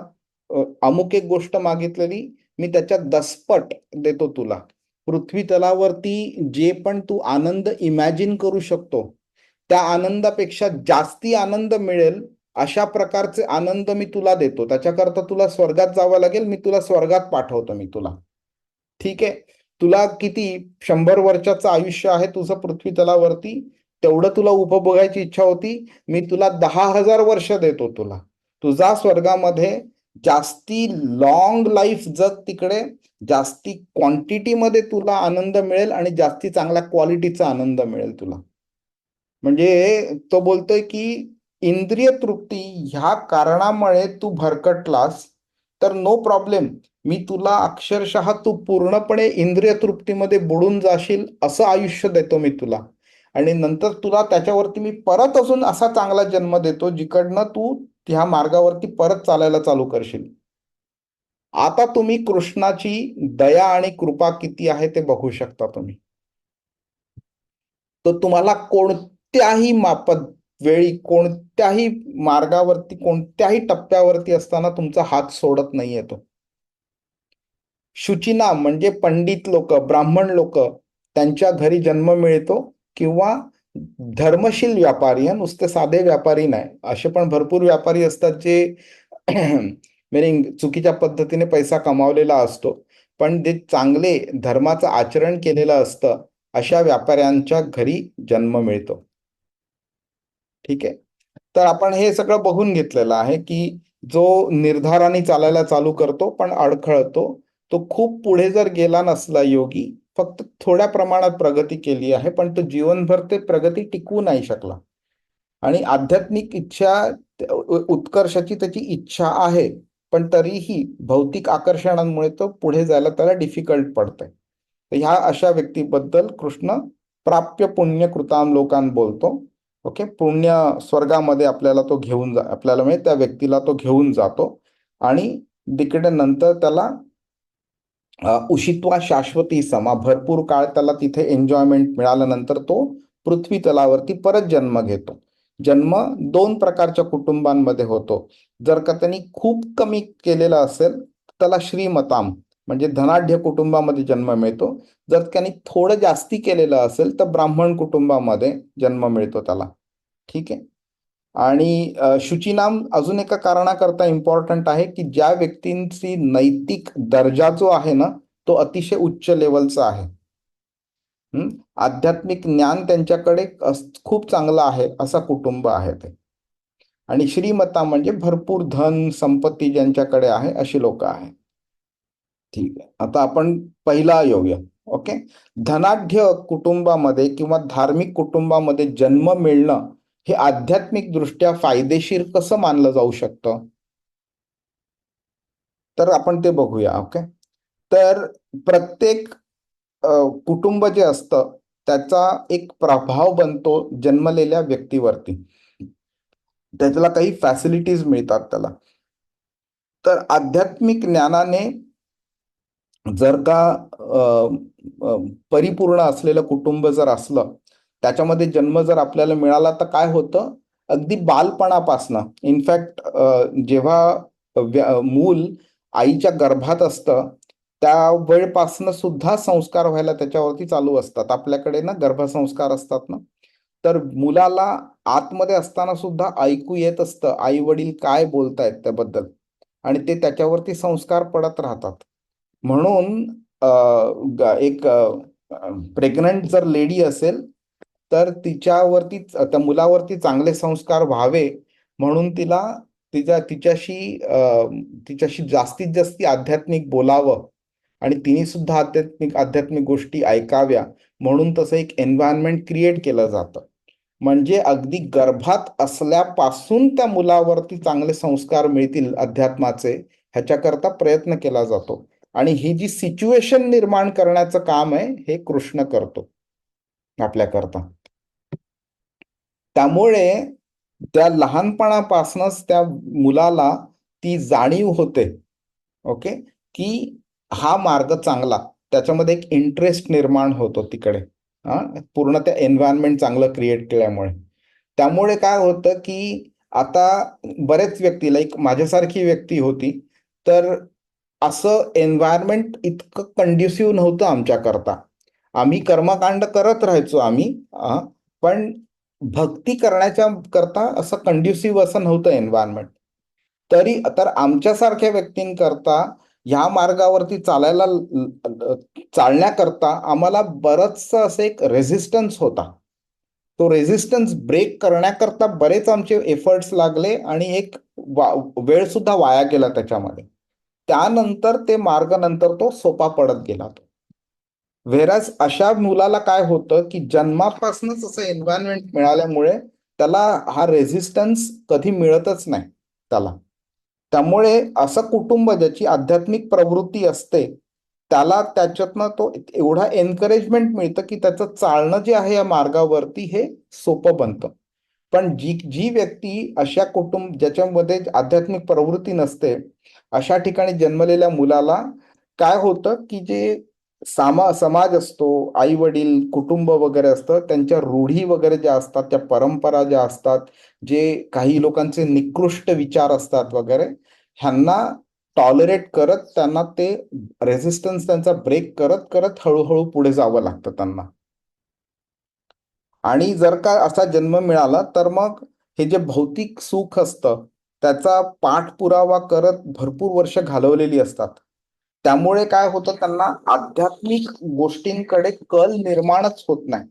अमुक एक गोष्ट मागितलेली, मी त्याच्या 10पट देतो तुला. पृथ्वी तलावरती जे पण तू आनंद इमॅजिन करू शकतो त्या आनंदापेक्षा जास्ती आनंद मिळेल अशा प्रकारचे आनंद मी तुला देतो. त्याच्याकरता तुला स्वर्गात जावं लागेल, मी तुला स्वर्गात पाठवतो मी तुला. ठीक आहे, तुला किती 100 वर्षाचं आयुष्य आहे तुझं पृथ्वी तलावरती, तेवढं तुला उपभोगायची इच्छा होती, मी तुला 10,000 वर्ष देतो तुला. तुझा स्वर्गामध्ये जास्ती लॉंग लाईफ जग, तिकडे जास्ती क्वांटिटीमध्ये तुला आनंद मिळेल आणि जास्ती चांगल्या क्वालिटीचा आनंद मिळेल तुला. म्हणजे तो बोलतोय की इंद्रिय तृप्ती ह्या कारणामुळे तू भरकटलास तर नो प्रॉब्लेम, मी तुला अक्षरशः तू पूर्णपणे इंद्रिय तृप्तीमध्ये बुडून जाशील असं आयुष्य देतो मी तुला. आणि नंतर तुला त्याच्यावरती मी परत अजून असा चांगला जन्म देतो जिकडनं तू ह्या मार्गावरती परत चालायला चालू करशील. आता तुम्ही कृष्णाची दया आणि कृपा किती आहे ते बघू शकता तुम्ही. तो तुम्हाला कोणत्याही वेळी, कोणत्याही मार्गावरती, कोणत्याही टप्प्यावरती असताना तुमचा हात सोडत नाहीये तो. शुचिनाम म्हणजे पंडित लोक, ब्राह्मण लोक, त्यांच्या घरी जन्म मिळतो, किंवा धर्मशील व्यापारी, नुसते साधे व्यापारी नाही, असे पण भरपूर व्यापारी असतात जे म्हणजे चुकीच्या पद्धतीने पैसा कमावलेला असतो, पण ते चांगले धर्माचं आचरण केलेलं असतं, अशा व्यापाऱ्यांच्या घरी जन्म मिळतो. ठीक आहे. तर आपण हे सगळं बघून घेतलेलं आहे की जो निर्धाराने चालायला चालू करतो पण अडखळतो, तो खूप पुढे जर गेला नसला योगी, फक्त थोड्या प्रमाणात प्रगती केली आहे, पण तो जीवनभर ते प्रगती टिकवू नाही शकला. आणि आध्यात्मिक इच्छा, उत्कर्षाची त्याची इच्छा आहे, पण तरीही भौतिक आकर्षणांमुळे तो पुढे जायला त्याला डिफिकल्ट पडतंय. तर ह्या अशा व्यक्तीबद्दल कृष्ण प्राप्य पुण्य कृताम लोकान बोलतो. ओके, पुण्य स्वर्गामध्ये आपल्याला तो घेऊन आपल्याला म्हणजे त्या व्यक्तीला तो घेऊन जातो, आणि तिकडे नंतर त्याला उषित्वा शाश्वती समा, भरपूर काळ त्याला तिथे एन्जॉयमेंट मिळाल्यानंतर तो पृथ्वी तलावरती परत जन्म घेतो. जन्म 2 प्रकारच्या कुटुंबांमध्ये होतो. जर का त्यांनी खूप कमी केलेलं असेल त्याला श्रीमताम म्हणजे धनाढ्य कुटुंबामध्ये जन्म मिळतो. जर त्यांनी थोडं जास्ती केलेलं असेल तर ब्राह्मण कुटुंबामध्ये जन्म मिळतो त्याला. ठीक आहे. आणि शुचिनाम अजून एका कारणाकरता इम्पॉर्टंट आहे की ज्या व्यक्तींची नैतिक दर्जा जो आहे ना, तो अतिशय उच्च लेवलचा आहे. आध्यात्मिक ज्ञान त्यांच्याकडे खूप चांगलं आहे, असा कुटुंब आहे ते. आणि श्रीमता म्हणजे भरपूर धन संपत्ती ज्यांच्याकडे आहे अशी लोक आहेत. ठीक आहे. आता आपण पहिला योग. ओके, धनाढ्य कुटुंबामध्ये किंवा धार्मिक कुटुंबामध्ये जन्म मिळणं हे आध्यात्मिक दृष्ट्या फायदेशीर कसं मानलं जाऊ शकतं, तर आपण ते बघूया. ओके, तर प्रत्येक कुटुंब जे असतं त्याचा एक प्रभाव बनतो जन्मलेल्या व्यक्तीवरती, त्याला काही फॅसिलिटीज मिळतात त्याला. तर आध्यात्मिक ज्ञानाने जर का परिपूर्ण असलेलं कुटुंब जर असलं, त्याच्यामध्ये जन्म जर आपल्याला मिळाला, तर काय होतं, अगदी बालपणापासनं, इनफॅक्ट जेव्हा मूल आईच्या गर्भात असतं त्या वेळपासनं सुद्धा संस्कार व्हायला त्याच्यावरती चालू असतात. आपल्याकडे ना गर्भसंस्कार असतात ना, तर मुलाला आतमध्ये असताना सुद्धा ऐकू येत असतं आई वडील काय बोलतायत त्याबद्दल, आणि ते त्याच्यावरती संस्कार पडत राहतात. म्हणून एक प्रेग्नंट जर लेडी असेल तर तिच्यावरती, त्या मुलावरती चांगले संस्कार व्हावे म्हणून तिला तिच्याशी जास्तीत जास्त आध्यात्मिक बोलावं, आणि तिने सुद्धा आध्यात्मिक गोष्टी ऐकाव्या म्हणून तसं एक एन्व्हायरमेंट क्रिएट केलं जातं. म्हणजे अगदी गर्भात असल्यापासून त्या मुलावरती चांगले संस्कार मिळतील अध्यात्माचे, ह्याच्याकरता प्रयत्न केला जातो. आणि ही जी सिच्युएशन निर्माण करण्याचं काम आहे हे कृष्ण करतो आपल्याकरता. त्यामुळे त्या लहानपणापासूनच त्या मुलाला ती जाणीव होते, ओके, की हा मार्ग चांगला, त्याच्यामध्ये एक इंटरेस्ट निर्माण होतो तिकडे, पूर्ण त्या एन्व्हायरमेंट चांगलं क्रिएट केल्यामुळे. त्यामुळे काय होतं की आता बरेच व्यक्ती, लाईक माझ्यासारखी व्यक्ती होती, तर असं एन्व्हायरमेंट इतकं कंड्युसिव्ह नव्हतं आमच्याकरता. आम्ही कर्मकांड करत राहायचो आम्ही, पण भक्ती करण्याच्या करता असं कंड्युसिव्ह असं नव्हतं एन्व्हायरमेंट. तरी तर आमच्यासारख्या व्यक्तींकरता ह्या मार्गावरती चालण्याकरता आम्हाला बरंचसं असं एक रेझिस्टन्स होता. तो रेझिस्टन्स ब्रेक करण्याकरता बरेच आमचे एफर्ट्स लागले, आणि एक वेळ सुद्धा वाया गेला त्याच्यामध्ये. त्यानंतर ते मार्ग नंतर तो सोपा पडत गेला तो. व्हेराज अशा मुलाला काय होतं की जन्मापासूनच असं एन्व्हायरमेंट मिळाल्यामुळे त्याला हा रेझिस्टन्स कधी मिळतच नाही त्याला. त्यामुळे असं कुटुंब ज्याची आध्यात्मिक प्रवृत्ती असते त्याला त्याच्यातनं तो एवढा एनकरेजमेंट मिळतं की त्याचं चालणं जे आहे या मार्गावरती हे सोपं बनतं. पण जी व्यक्ती अशा ज्याच्यामध्ये आध्यात्मिक प्रवृत्ती नसते, अशा ठिकाणी जन्मलेल्या मुलाला काय होतं की जे समाज असतो, आई वडील, कुटुंब वगैरे असतं, त्यांच्या रूढी वगैरे ज्या असतात, त्या परंपरा ज्या असतात, जे काही लोकांचे निकृष्ट विचार असतात वगैरे, ह्यांना टॉलरेट करत त्यांना ते रेझिस्टन्स त्यांचा ब्रेक करत करत हळूहळू पुढे जावं लागतं त्यांना. आणि जर का असा जन्म मिळाला तर मग हे जे भौतिक सुख असतं त्याचा पाठपुरावा करत भरपूर वर्ष घालवलेली असतात. त्यामुळे काय होतं, त्यांना आध्यात्मिक गोष्टींकडे कल निर्माणच होत नाही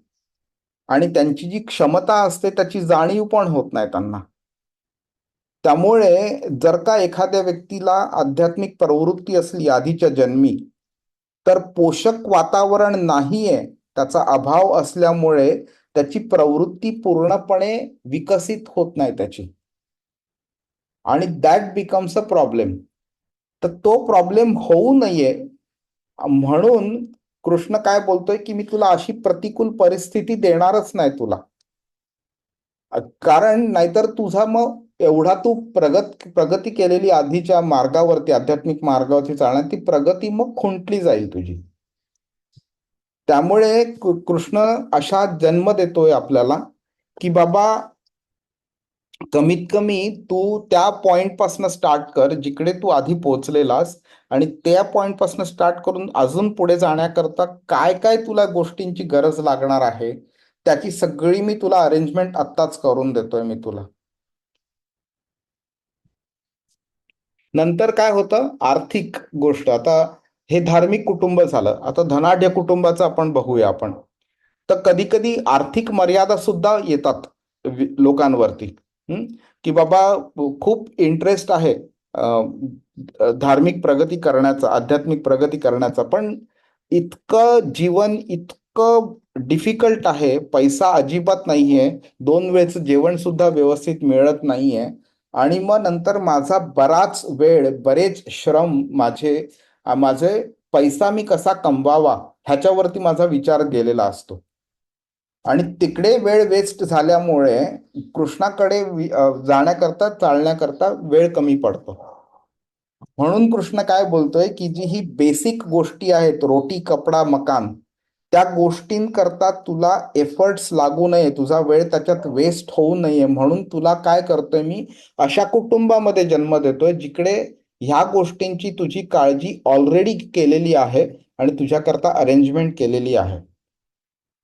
आणि त्यांची जी क्षमता असते त्याची जाणीव पण होत नाही त्यांना. त्यामुळे जर का एखाद्या व्यक्तीला आध्यात्मिक प्रवृत्ती असली आधीच्या जन्मी, तर पोषक वातावरण नाहीये, त्याचा अभाव असल्यामुळे त्याची प्रवृत्ती पूर्णपणे विकसित होत नाही त्याची, आणि दॅट बिकम्स अ प्रॉब्लेम. तर तो प्रॉब्लेम होऊ नये म्हणून कृष्ण काय बोलतोय की मी तुला अशी प्रतिकूल परिस्थिती देणारच नाही तुला, कारण नाहीतर तुझा मग एवढा तू प्रगती केलेली आधीच्या मार्गावरती, आध्यात्मिक मार्गावरती चालणार, ती प्रगती मग खुंटली जाईल तुझी. त्यामुळे कृष्ण अशा जन्म देतोय आपल्याला की बाबा कमीत कमी तू त्या पॉइंट पासून स्टार्ट कर जिकडे तू आधी पोहोचलेलास, आणि त्या पॉइंट पासून स्टार्ट करून अजून पुढे जाण्याकरता काय काय तुला गोष्टींची गरज लागणार आहे त्याची सगळी मी तुला अरेंजमेंट आत्ताच करून देतोय मी तुला. नंतर काय होतं, आर्थिक गोष्ट. आता हे धार्मिक कुटुंब झालं, आता धनाढ्य कुटुंबाचं आपण बघूया आपण. तर कधी कधी आर्थिक मर्यादा सुद्धा येतात लोकांवरती, की बाबा खूप इंटरेस्ट आहे धार्मिक प्रगती करण्याचा, आध्यात्मिक प्रगती करण्याचा, पण इतकं जीवन इतकं डिफिकल्ट आहे, पैसा अजिबात नाहीये, 2 वेळचं जेवण सुद्धा व्यवस्थित मिळत नाहीये, आणि मग नंतर माझा बराच वेळ, बरेच श्रम, माझे पैसा मी कसा कमवावा ह्याच्यावरती माझा विचार गेलेला असतो, आणि तिकडे वेळ वेस्ट झाल्यामुळे कृष्णाकडे जाण्याकरता, चालण्याकरता वेळ कमी पडतो. म्हणून कृष्ण काय बोलतोय की जी ही बेसिक गोष्टी आहेत, रोटी कपडा मकान, त्या गोष्टींकरता तुला एफर्ट्स लागू नये, तुझा वेळ त्याच्यात वेस्ट होऊ नये, म्हणून तुला काय करतोय मी, अशा कुटुंबामध्ये जन्म देतोय जिकडे ह्या गोष्टींची तुझी काळजी ऑलरेडी केलेली आहे आणि तुझ्याकरता अरेंजमेंट केलेली आहे.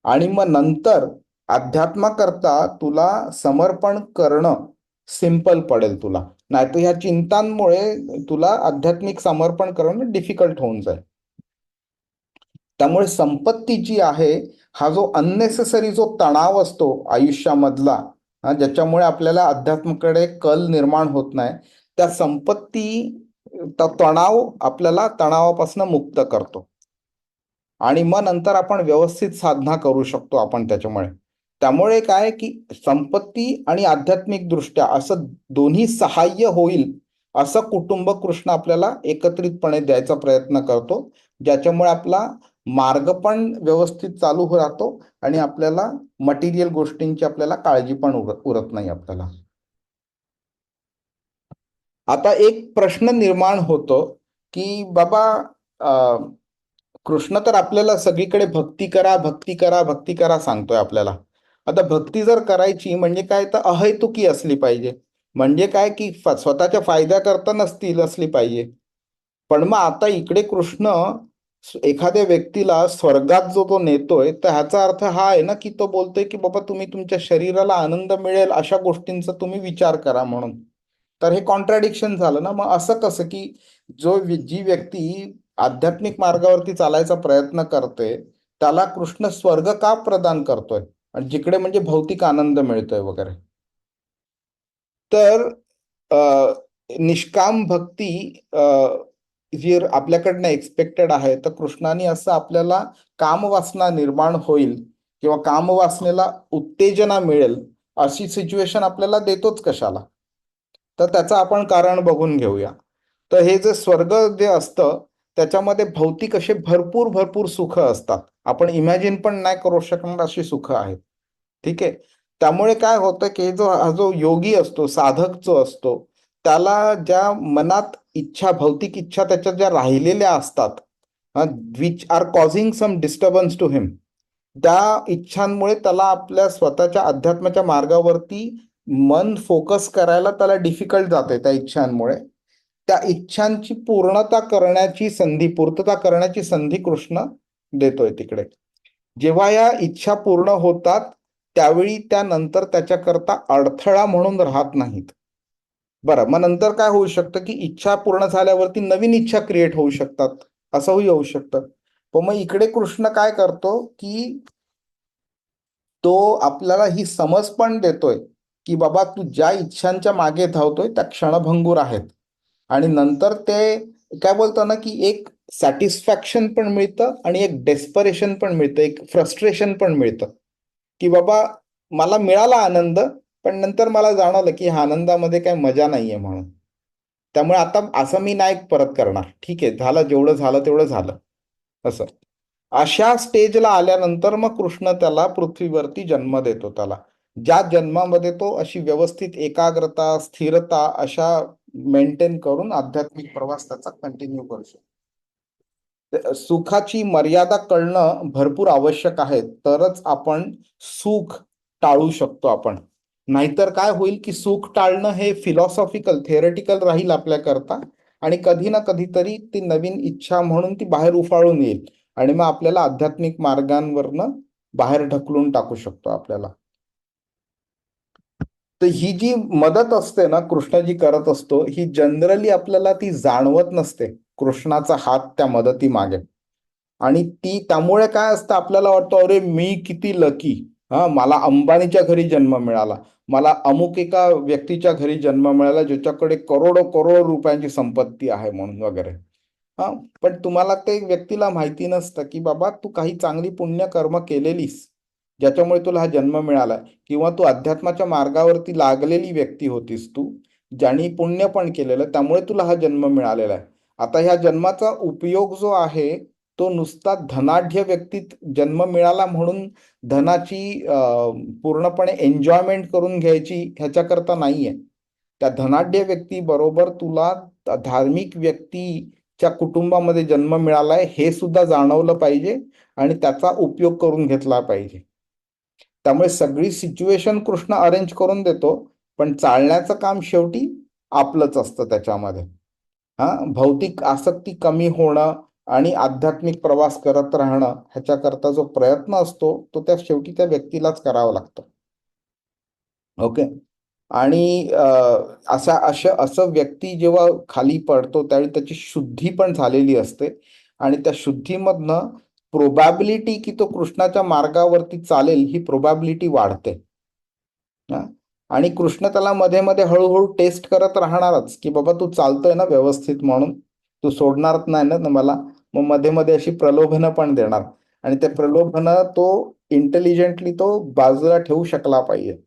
आणि मग नंतर अध्यात्माकरता तुला समर्पण करणं सिंपल पडेल तुला, नाहीतर ह्या चिंतांमुळे तुला आध्यात्मिक समर्पण करणं डिफिकल्ट होऊन जाईल. त्यामुळे संपत्ती जी आहे, हा जो अननेसेसरी जो तणाव असतो आयुष्यामधला, ज्याच्यामुळे आपल्याला अध्यात्माकडे कल निर्माण होत नाही, त्या तणाव आपल्याला तणावापासून मुक्त करतो, आणि मग नंतर आपण व्यवस्थित साधना करू शकतो आपण त्याच्यामुळे. त्यामुळे काय की संपत्ती आणि आध्यात्मिक दृष्ट्या असं दोन्ही सहाय्य होईल असं कुटुंब कृष्ण आपल्याला एकत्रितपणे द्यायचा प्रयत्न करतो, ज्याच्यामुळे आपला मार्ग पण व्यवस्थित चालू राहतो आणि आपल्याला मटेरियल गोष्टींची आपल्याला काळजी पण उरत नाही आपल्याला. आता एक प्रश्न निर्माण होतो की बाबा कृष्ण तर आपल्याला सगळीकडे भक्ती करा भक्ती करा भक्ती करा सांगतोय आपल्याला. आता भक्ती जर करायची म्हणजे काय, तर अहैतुकी असली पाहिजे, म्हणजे काय की स्वतःच्या फायद्याकरता असली पाहिजे. पण मग आता इकडे कृष्ण एखाद्या व्यक्तीला स्वर्गात जो तो नेतोय, तर ह्याचा अर्थ हा आहे ना की तो बोलतोय की बाबा तुम्ही तुमच्या शरीराला आनंद मिळेल अशा गोष्टींचा तुम्ही विचार करा म्हणून. तर हे कॉन्ट्राडिक्शन झालं ना. मग असं कसं की जी व्यक्ती आध्यात्मिक मार्गावरती चालायचा प्रयत्न करते त्याला कृष्ण स्वर्ग का प्रदान करतोय, आणि जिकडे म्हणजे भौतिक आनंद मिळतोय वगैरे. तर निष्काम भक्ती जी आपल्याकडनं एक्सपेक्टेड आहे, तर कृष्णाने असं आपल्याला कामवासना निर्माण होईल किंवा कामवासनेला उत्तेजना मिळेल अशी सिच्युएशन आपल्याला देतोच कशाला. तर त्याचं आपण कारण बघून घेऊया. तर हे जे स्वर्ग जे असतं त्याच्यामध्ये भौतिक असे भरपूर भरपूर सुख असतात, आपण इमॅजिन पण नाही करू शकणार अशी सुख आहेत. ठीक आहे. त्यामुळे काय होतं की हा जो योगी असतो, साधक जो असतो, त्याला ज्या मनात इच्छा, भौतिक इच्छा त्याच्या ज्या राहिलेल्या असतात, which are causing some disturbance to him, त्या इच्छांमुळे त्याला आपल्या स्वतःच्या अध्यात्माच्या मार्गावरती मन फोकस करायला त्याला डिफिकल्ट जाते त्या इच्छांमुळे. त्या इच्छांची पूर्तता करण्याची संधी कृष्ण देतोय तिकडे. जेव्हा या इच्छा पूर्ण होतात त्यावेळी त्यानंतर त्याच्याकरता अडथळा म्हणून राहत नाहीत. बरं, मग नंतर काय होऊ शकतं की इच्छा पूर्ण झाल्यावरती नवीन इच्छा क्रिएट होऊ शकतात, असंही होऊ शकतं. पण मग इकडे कृष्ण काय करतो की तो आपल्याला ही समज पण देतोय की बाबा तू ज्या इच्छांच्या मागे धावतोय त्या क्षणभंगूर आहेत, आणि नंतर ते काय बोलतो ना की एक सॅटिस्फॅक्शन पण मिळतं आणि एक डेस्परेशन पण मिळतं, एक फ्रस्ट्रेशन पण मिळतं की बाबा मला मिळाला आनंद, पण नंतर मला जाणवलं की ह्या आनंदामध्ये काही मजा नाहीये म्हणून. त्यामुळे आता असं मी नाही परत करणार, ठीक आहे झालं, जेवढं झालं तेवढं झालं. असं अशा स्टेजला आल्यानंतर मग कृष्ण त्याला पृथ्वीवरती जन्म देतो. त्याला ज्या जन्मामध्ये तो अशी व्यवस्थित एकाग्रता, स्थिरता अशा मेंटेन करून आध्यात्मिक प्रवास त्याचा कंटिन्यू करू शकतो. सुखाची मर्यादा कळणं भरपूर आवश्यक आहे, तरच आपण सुख टाळू शकतो आपण. नाहीतर काय होईल की सुख टाळणं हे फिलॉसॉफिकल, थेअरेटिकल राहील आपल्याकरता, आणि कधी ना कधीतरी ती नवीन इच्छा म्हणून ती बाहेर उफाळून येईल आणि मग आपल्याला आध्यात्मिक मार्गांवरनं बाहेर ढकलून टाकू शकतो आपल्याला. तर ही जी मदत असते ना कृष्ण जी करत असतो, ही जनरली आपल्याला ती जाणवत नसते, कृष्णाचा हात त्या मदती मागे. आणि ती त्यामुळे काय असतं, आपल्याला वाटतं अरे मी किती लकी, मला अंबानीच्या घरी जन्म मिळाला, मला अमुक एका व्यक्तीच्या घरी जन्म मिळाला ज्याच्याकडे करोडो करोड रुपयांची संपत्ती आहे म्हणून वगैरे. पण तुम्हाला ते व्यक्तीला माहिती नसतं की बाबा तू काही चांगली पुण्य कर्म केलेलीस ज्याच्यामुळे तुला हा जन्म मिळाला, किंवा तू अध्यात्माच्या मार्गावरती लागलेली व्यक्ती होतीस तू, ज्याने पुण्य पण केलेलं, त्यामुळे तुला हा जन्म मिळालेला आहे. आता ह्या जन्माचा उपयोग जो आहे तो नुसता धनाढ्य व्यक्तीत जन्म मिळाला म्हणून धनाची पूर्णपणे एन्जॉयमेंट करून घ्यायची ह्याच्याकरता नाहीये. त्या धनाढ्य व्यक्ती बरोबर तुला धार्मिक व्यक्तीच्या कुटुंबामध्ये जन्म मिळालाय हे सुद्धा जाणवलं पाहिजे आणि त्याचा उपयोग करून घेतला पाहिजे. त्यामुळे सगळी सिच्युएशन कृष्ण अरेंज करून देतो, पण चालण्याचं काम शेवटी आपलंच असतं त्याच्यामध्ये. भौतिक आसक्ती कमी होणं आणि आध्यात्मिक प्रवास करत राहणं ह्याच्याकरता जो प्रयत्न असतो तो त्या शेवटी त्या व्यक्तीलाच करावा लागतो. ओके. आणि असं व्यक्ती जेव्हा खाली पडतो त्यावेळी त्याची शुद्धी पण झालेली असते, आणि त्या शुद्धीमधनं प्रोबॅबिलिटी की तो कृष्णाच्या मार्गावरती चालेल ही प्रोबॅबिलिटी वाढते. आणि कृष्ण त्याला मध्ये मध्ये हळूहळू टेस्ट करत राहणारच की बाबा तू चालतोय ना व्यवस्थित, म्हणून तू सोडणारच नाही ना मला. मग मध्ये मध्ये अशी प्रलोभनं पण देणार, आणि ते प्रलोभनं तो इंटेलिजंटली तो बाजूला ठेवू शकला पाहिजे.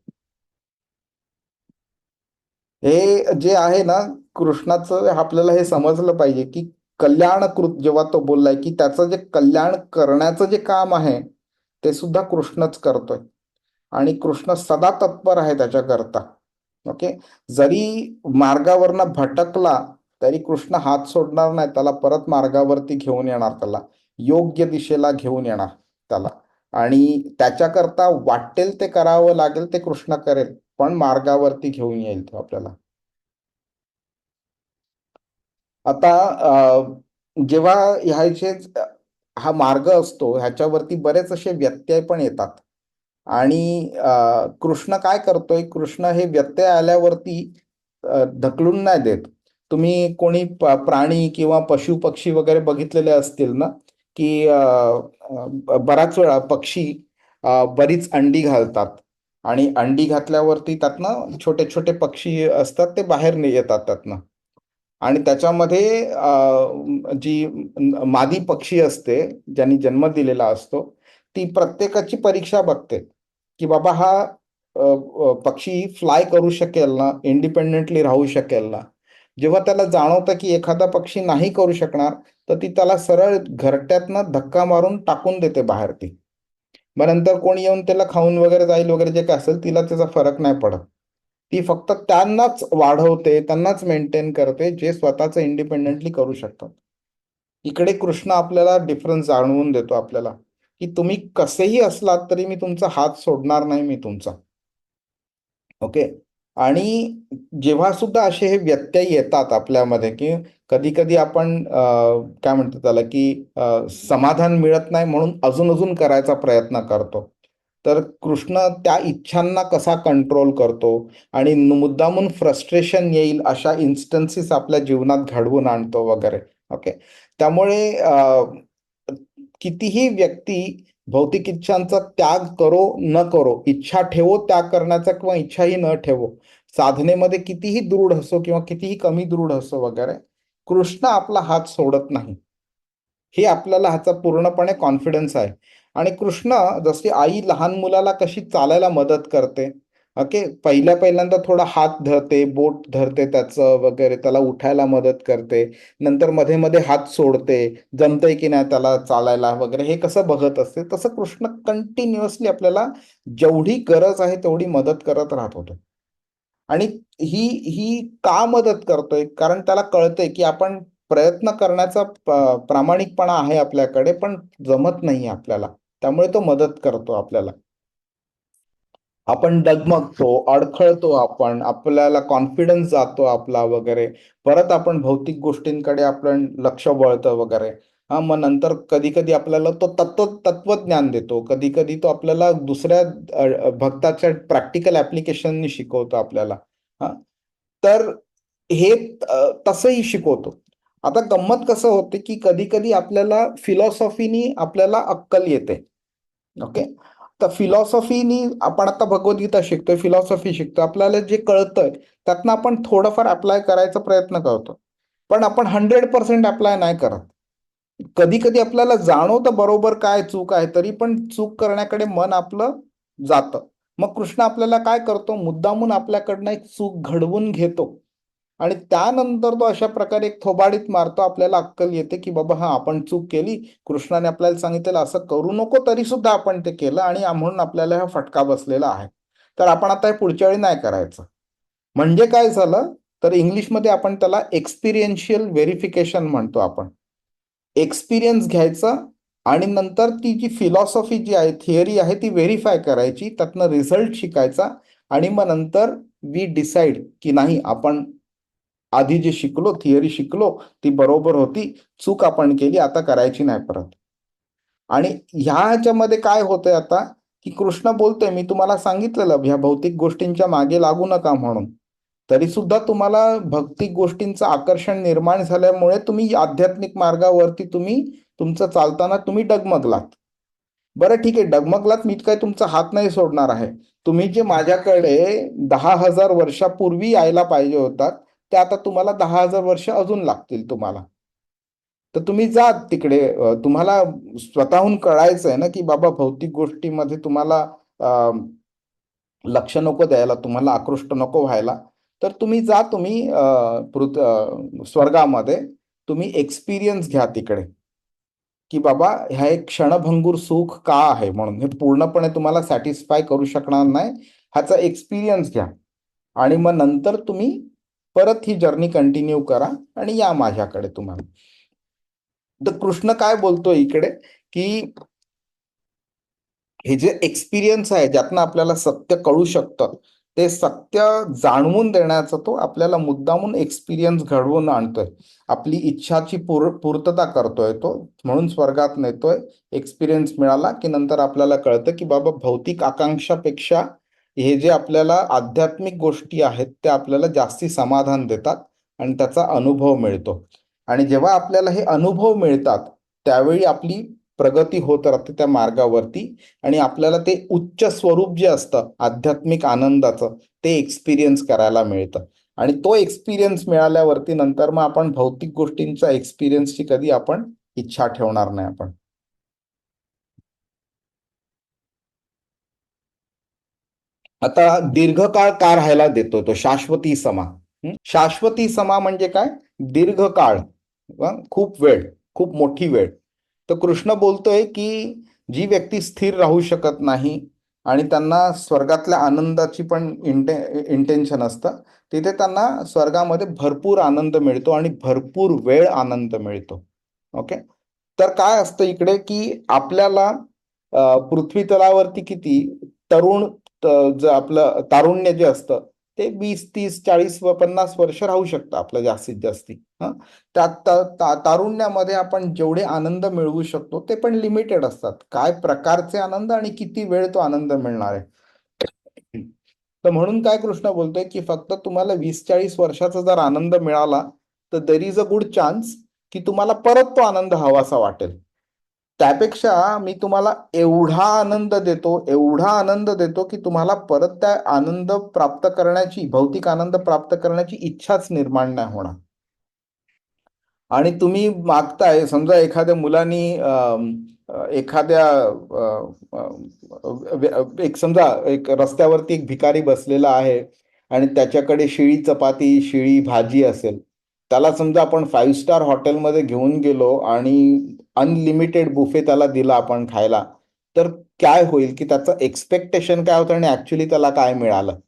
हे जे आहे ना कृष्णाचं, आपल्याला हे समजलं पाहिजे की कल्याणकृत जेव्हा तो बोललाय की त्याचं जे कल्याण करण्याचं जे काम आहे ते सुद्धा कृष्णच करतोय, आणि कृष्ण सदा तत्पर आहे त्याच्याकरता. ओके. जरी मार्गावरनं भटकला तरी कृष्ण हात सोडणार नाही, त्याला परत मार्गावरती घेऊन येणार, त्याला योग्य दिशेला घेऊन येणार त्याला, आणि त्याच्याकरता वाटेल ते करावं लागेल ते कृष्ण करेल, पण मार्गावरती घेऊन येईल तो आपल्याला. आता जेव्हा ह्याचे हा मार्ग असतो ह्याच्यावरती बरेच असे व्यत्यय पण येतात, आणि कृष्ण काय करतोय, कृष्ण हे व्यत्यय आल्यावरती ढकलून नाही देत. तुम्ही कोणी प्राणी किंवा पशु पक्षी वगैरे बघितलेले असतील ना की बराच वेळा पक्षी बरीच अंडी घालतात, आणि अंडी घातल्यावरती त्यातनं छोटे छोटे पक्षी असतात ते बाहेर येतात त्यातनं, आणि त्याच्यामध्ये जी मादी पक्षी असते ज्यांनी जन्म दिलेला असतो ती प्रत्येकाची परीक्षा बघते की बाबा हा पक्षी फ्लाय करू शकेल ना, इंडिपेंडेंटली राहू शकेल ना. जेव्हा त्याला जाणवतं की एखादा पक्षी नाही करू शकणार तर ती त्याला सरळ घरट्यातनं धक्का मारून टाकून देते बाहेर ती. मग नंतर कोणी येऊन त्याला खाऊन वगैरे जाईल वगैरे जे काय असेल तिला त्याचा फरक नाही पडत. ती फक्त त्यांनाच वाढवते, त्यांनाच मेंटेन करते जे स्वतःच इंडिपेंडेंटली करू शकतात. इकडे कृष्ण आपल्याला डिफरन्स जाणवून देतो आपल्याला की तुम्ही कसेही असलात तरी मी तुमचा हात सोडणार नाही, मी तुमचा. ओके. आणि जेव्हा सुद्धा असे हे व्यत्यय येतात आपल्यामध्ये, की कधी कधी आपण काय म्हणतो त्याला, की समाधान मिळत नाही म्हणून अजून अजून करायचा प्रयत्न करतो. तर कृष्ण त्या इच्छांना कसा कंट्रोल करतो आणि मुद्दामून फ्रस्ट्रेशन येईल अशा इन्स्टन्सेस आपल्या जीवनात घडवून आणतो वगैरे. ओके. त्यामुळे कितीही व्यक्ती भौतिक इच्छांचा त्याग करो न करो, इच्छा ठेवो त्याग करण्याचा किंवा इच्छाही न ठेवो, साधनेमध्ये कितीही दृढ असो किंवा कितीही कमी दृढ असो वगैरे, कृष्ण आपला हात सोडत नाही. हे आपल्याला ह्याचा पूर्णपणे कॉन्फिडन्स आहे. आणि कृष्ण जशी आई लहान मुलाला कशी चालायला मदत करते, ओके, पहिल्यांदा थोडा हात धरते, बोट धरते त्याचं वगैरे, त्याला उठायला मदत करते, नंतर मध्ये मध्ये हात सोडते, जमतंय की नाही त्याला चालायला वगैरे, हे कसं बघत असते. तसं कृष्ण कंटिन्युअसली आपल्याला जेवढी गरज आहे तेवढी मदत करत राहत होतो. आणि ही ही का मदत करतोय? कारण त्याला कळतंय की आपण प्रयत्न करण्याचा प्रामाणिकपणा आहे आपल्याकडे, पण जमत नाही आपल्याला. त्यामुळे तो मदत करतो आपल्याला. आपण डगमगतो, अडखळतो, आपल्याला कॉन्फिडन्स जातो आपला वगैरे, परत आपण भौतिक गोष्टींकडे आपण लक्ष वळतं वगैरे. हा, मग नंतर कधी कधी आपल्याला तो तत्वज्ञान देतो, कधी कधी तो आपल्याला दुसऱ्या भक्ताच्या प्रॅक्टिकल ऍप्लिकेशननी शिकवतो आपल्याला. हा, तर हे तसंही शिकवतो. आता गंमत कसं होते, की कधी कधी आपल्याला फिलॉसॉफीनी आपल्याला अक्कल येते. ओके. तर फिलॉसॉफीनी आपण आता भगवद्गीता शिकतोय, फिलॉसॉफी शिकतोय, आपल्याला जे कळतंय त्यातनं आपण थोडंफार अप्लाय करायचा प्रयत्न करतो, पण आपण 100% अप्लाय नाही करत. कधी कधी आपल्याला जाणवतं बरोबर काय चूक आहे, तरी पण चूक करण्याकडे मन आपलं जातं. मग कृष्ण आपल्याला काय करतो, मुद्दामून आपल्याकडनं एक चूक घडवून घेतो आणि त्यानंतर तो अशा प्रकारे एक थोबाडीत मारतो, आपल्याला अक्कल येते की बाबा हा आपण चूक केली, कृष्णाने आपल्याला सांगितलेलं असं करू नको, तरी सुद्धा आपण ते केलं आणि म्हणून आपल्याला हा फटका बसलेला आहे. तर आपण आता हे पुढच्या वेळी नाही करायचं. म्हणजे काय झालं, तर इंग्लिशमध्ये आपण त्याला एक्सपिरियन्शियल व्हेरिफिकेशन म्हणतो. आपण एक्सपिरियन्स घ्यायचा आणि नंतर ती जी फिलॉसॉफी जी आहे, थिअरी आहे, ती व्हेरीफाय करायची, त्यातनं रिझल्ट शिकायचा आणि मग नंतर वी डिसाईड की नाही, आपण आधी जे शिकलो, थिअरी शिकलो, ती बरोबर होती, चूक आपण केली, आता करायची नाही परत. आणि ह्याच्यामध्ये काय होतंय आता, की कृष्ण बोलतोय, मी तुम्हाला सांगितलेलं ह्या भौतिक गोष्टींच्या मागे लागू नका म्हणून, तरी सुद्धा तुम्हाला भौतिक गोष्टींचं आकर्षण निर्माण झाल्यामुळे तुम्ही आध्यात्मिक मार्गावरती तुमचं चालताना तुम्ही डगमगलात. बरं ठीक आहे, डगमगलात, मी काय तुमचा हात नाही सोडणार आहे. तुम्ही जे माझ्याकडे 10,000 वर्षापूर्वी यायला पाहिजे होतात, ते आता तुम्हाला 10,000 वर्ष अजून लागतील तुम्हाला. तर तुम्ही जा तिकडे. तुम्हाला स्वतःहून कळायचं आहे ना की बाबा भौतिक गोष्टीमध्ये तुम्हाला लक्ष नको द्यायला, तुम्हाला आकृष्ट नको व्हायला. तर तुम्ही जा, तुम्ही स्वर्गामध्ये तुम्ही एक्सपिरियन्स घ्या तिकडे, की बाबा ह्या एक क्षणभंगूर सुख का आहे म्हणून. हे पूर्णपणे तुम्हाला सॅटिस्फाय करू शकणार नाही, ह्याचा एक्सपिरियन्स घ्या आणि मग नंतर तुम्ही परत ही जर्नी कंटिन्यू करा आणि या माझ्याकडे तुम्हाला. तर कृष्ण काय बोलतोय इकडे, की हे जे एक्सपिरियन्स आहे, ज्यातनं आपल्याला सत्य कळू शकतं, ते सत्य जाणवून देण्याचा तो आपल्याला मुद्दामून एक्सपिरियन्स घडवून आणतोय. आपली इच्छाची पूर्तता करतोय तो, म्हणून स्वर्गात नेतोय. एक्सपिरियन्स मिळाला की नंतर आपल्याला कळतं की बाबा भौतिक आकांक्षापेक्षा हे जे आपल्याला आध्यात्मिक गोष्टी आहेत त्या आपल्याला जास्ती समाधान देतात आणि त्याचा अनुभव मिळतो. आणि जेव्हा आपल्याला हे अनुभव मिळतात त्यावेळी आपली प्रगती होत राहते त्या मार्गावरती आणि आपल्याला ते उच्च स्वरूप जे असतं आध्यात्मिक आनंदाचं, ते एक्सपिरियन्स करायला मिळतं. आणि तो एक्सपिरियन्स मिळाल्यावरती नंतर मग आपण भौतिक गोष्टींच्या एक्सपिरियन्सची कधी आपण इच्छा ठेवणार नाही आपण. आता दीर्घकाळ का राहायला देतो तो शाश्वती समा. शाश्वती समा म्हणजे काय, दीर्घकाळ, खूप वेळ, खूप मोठी वेळ. तर कृष्ण बोलतोय की जी व्यक्ती स्थिर राहू शकत नाही आणि त्यांना स्वर्गातल्या आनंदाची पण इंटेन्शन असतं, तिथे त्यांना स्वर्गामध्ये भरपूर आनंद मिळतो आणि भरपूर वेळ आनंद मिळतो. ओके. तर काय असतं इकडे, की आपल्याला पृथ्वी तलावरती किती तरुण, जे आपलं तारुण्य जे असतं ते 20, 30, 40 व 50 वर्ष राहू शकतं आपलं जास्तीत जास्ती. तारुण्यामध्ये आपण जेवढे आनंद मिळवू शकतो ते पण लिमिटेड असतात. काय प्रकारचे आनंद आणि किती वेळ तो आनंद मिळणार आहे. तर म्हणून काय कृष्ण बोलतोय की फक्त तुम्हाला 20-40 वर्षाचा जर आनंद मिळाला तर there is a good chance की तुम्हाला परत तो आनंद हवासा वाटेल. त्यापेक्षा मी तुम्हाला एवढा आनंद देतो की तुम्हाला परत त्या आनंद प्राप्त करण्याची, भौतिक आनंद प्राप्त करण्याची इच्छाच निर्माण नाही होणार. आणि तुम्ही मागताय, समजा एखाद्या मुलांनी एखाद्या एक समजा एक रस्त्यावरती एक भिकारी बसलेला आहे आणि त्याच्याकडे शिळी चपाती, शिळी भाजी असेल. त्याला समजा आपण 5 स्टार हॉटेलमध्ये घेऊन गेलो आणि अनलिमिटेड बुफे त्याला दिला आपण खायला, तर काय होईल की त्याचं एक्सपेक्टेशन काय होतं आणि ऍक्च्युली त्याला काय मिळालं,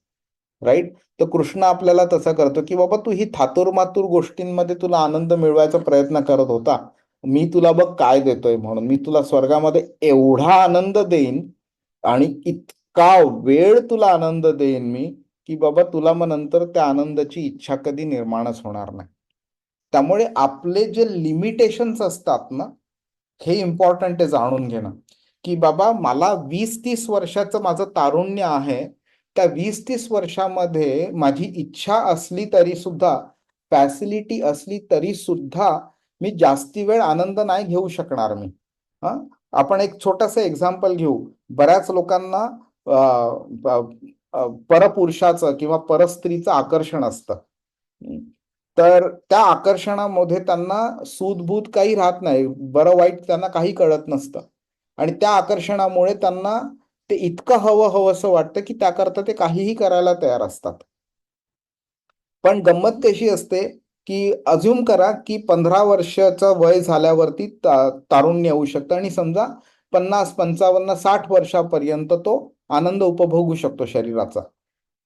राईट? तर कृष्ण आपल्याला तसं करतो की बाबा तू ही थातूरमातूर गोष्टींमध्ये तुला आनंद मिळवायचा प्रयत्न करत होता, मी तुला बघ काय देतोय म्हणून. मी तुला स्वर्गामध्ये एवढा आनंद देईन आणि इतका वेळ तुला आनंद देईन मी की बाबा तुला मग नंतर त्या आनंदाची इच्छा कधी निर्माणच होणार नाही. त्यामुळे आपले जे लिमिटेशन्स असतात ना, हे इम्पॉर्टंट आहे जाणून घेणं की बाबा मला 20-30 वर्षाचं माझं तारुण्य आहे. त्या 20-30 वर्षामध्ये माझी इच्छा असली तरी सुद्धा, फॅसिलिटी असली तरी सुद्धा मी जास्ती वेळ आनंद नाही घेऊ शकणार मी. आपण एक छोटंसं एक्झाम्पल घेऊ. बऱ्याच लोकांना परपुरुषाचं किंवा परस्त्रीचं आकर्षण असतं. तर त्या आकर्षणामध्ये त्यांना सूदबूद काही राहत नाही, बरं वाईट त्यांना काही कळत नसतं. आणि त्या आकर्षणामुळे त्यांना ते इतकं हवंसं वाटतं की त्याकरता ते काहीही करायला तयार असतात. पण गंमत कशी असते की अज्युम करा की 15 वर्षाचं वय झाल्यावरती तारुण्य येऊ शकतं आणि समजा 50, 55, 60 वर्षापर्यंत तो आनंद उपभोगू शकतो शरीराचा.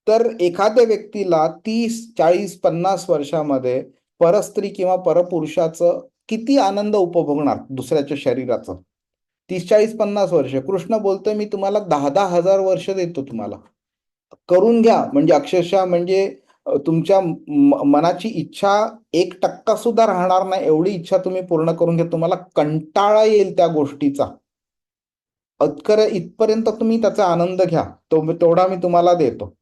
तर एखाद्या व्यक्तीला 30, 40, 50 वर्षामध्ये परस्त्री किंवा परपुरुषाचं किती आनंद उपभोगणार दुसऱ्याच्या शरीराचं? 30, 40, 50 वर्ष. कृष्ण बोलतोय मी तुम्हाला 10-10 हजार वर्ष देतो, तुम्हाला करून घ्या. म्हणजे अक्षरशः म्हणजे तुमच्या मनाची इच्छा 1% सुद्धा राहणार नाही, एवढी इच्छा तुम्ही पूर्ण करून घ्या. तुम्हाला कंटाळा येईल त्या गोष्टीचा, इथपर्यंत तुम्ही त्याचा आनंद घ्या, तेवढा मी तुम्हाला देतो.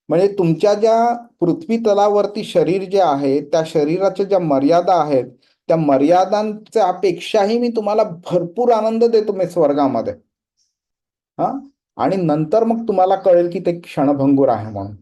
म्हणजे तुमच्या ज्या पृथ्वी तलावरती शरीर जे आहे, त्या शरीराच्या ज्या मर्यादा आहेत, त्या मर्यादांच्या अपेक्षाही मी तुम्हाला भरपूर आनंद देतो मी स्वर्गामध्ये. आणि नंतर मग तुम्हाला कळेल की ते क्षणभंगूर आहे म्हणून.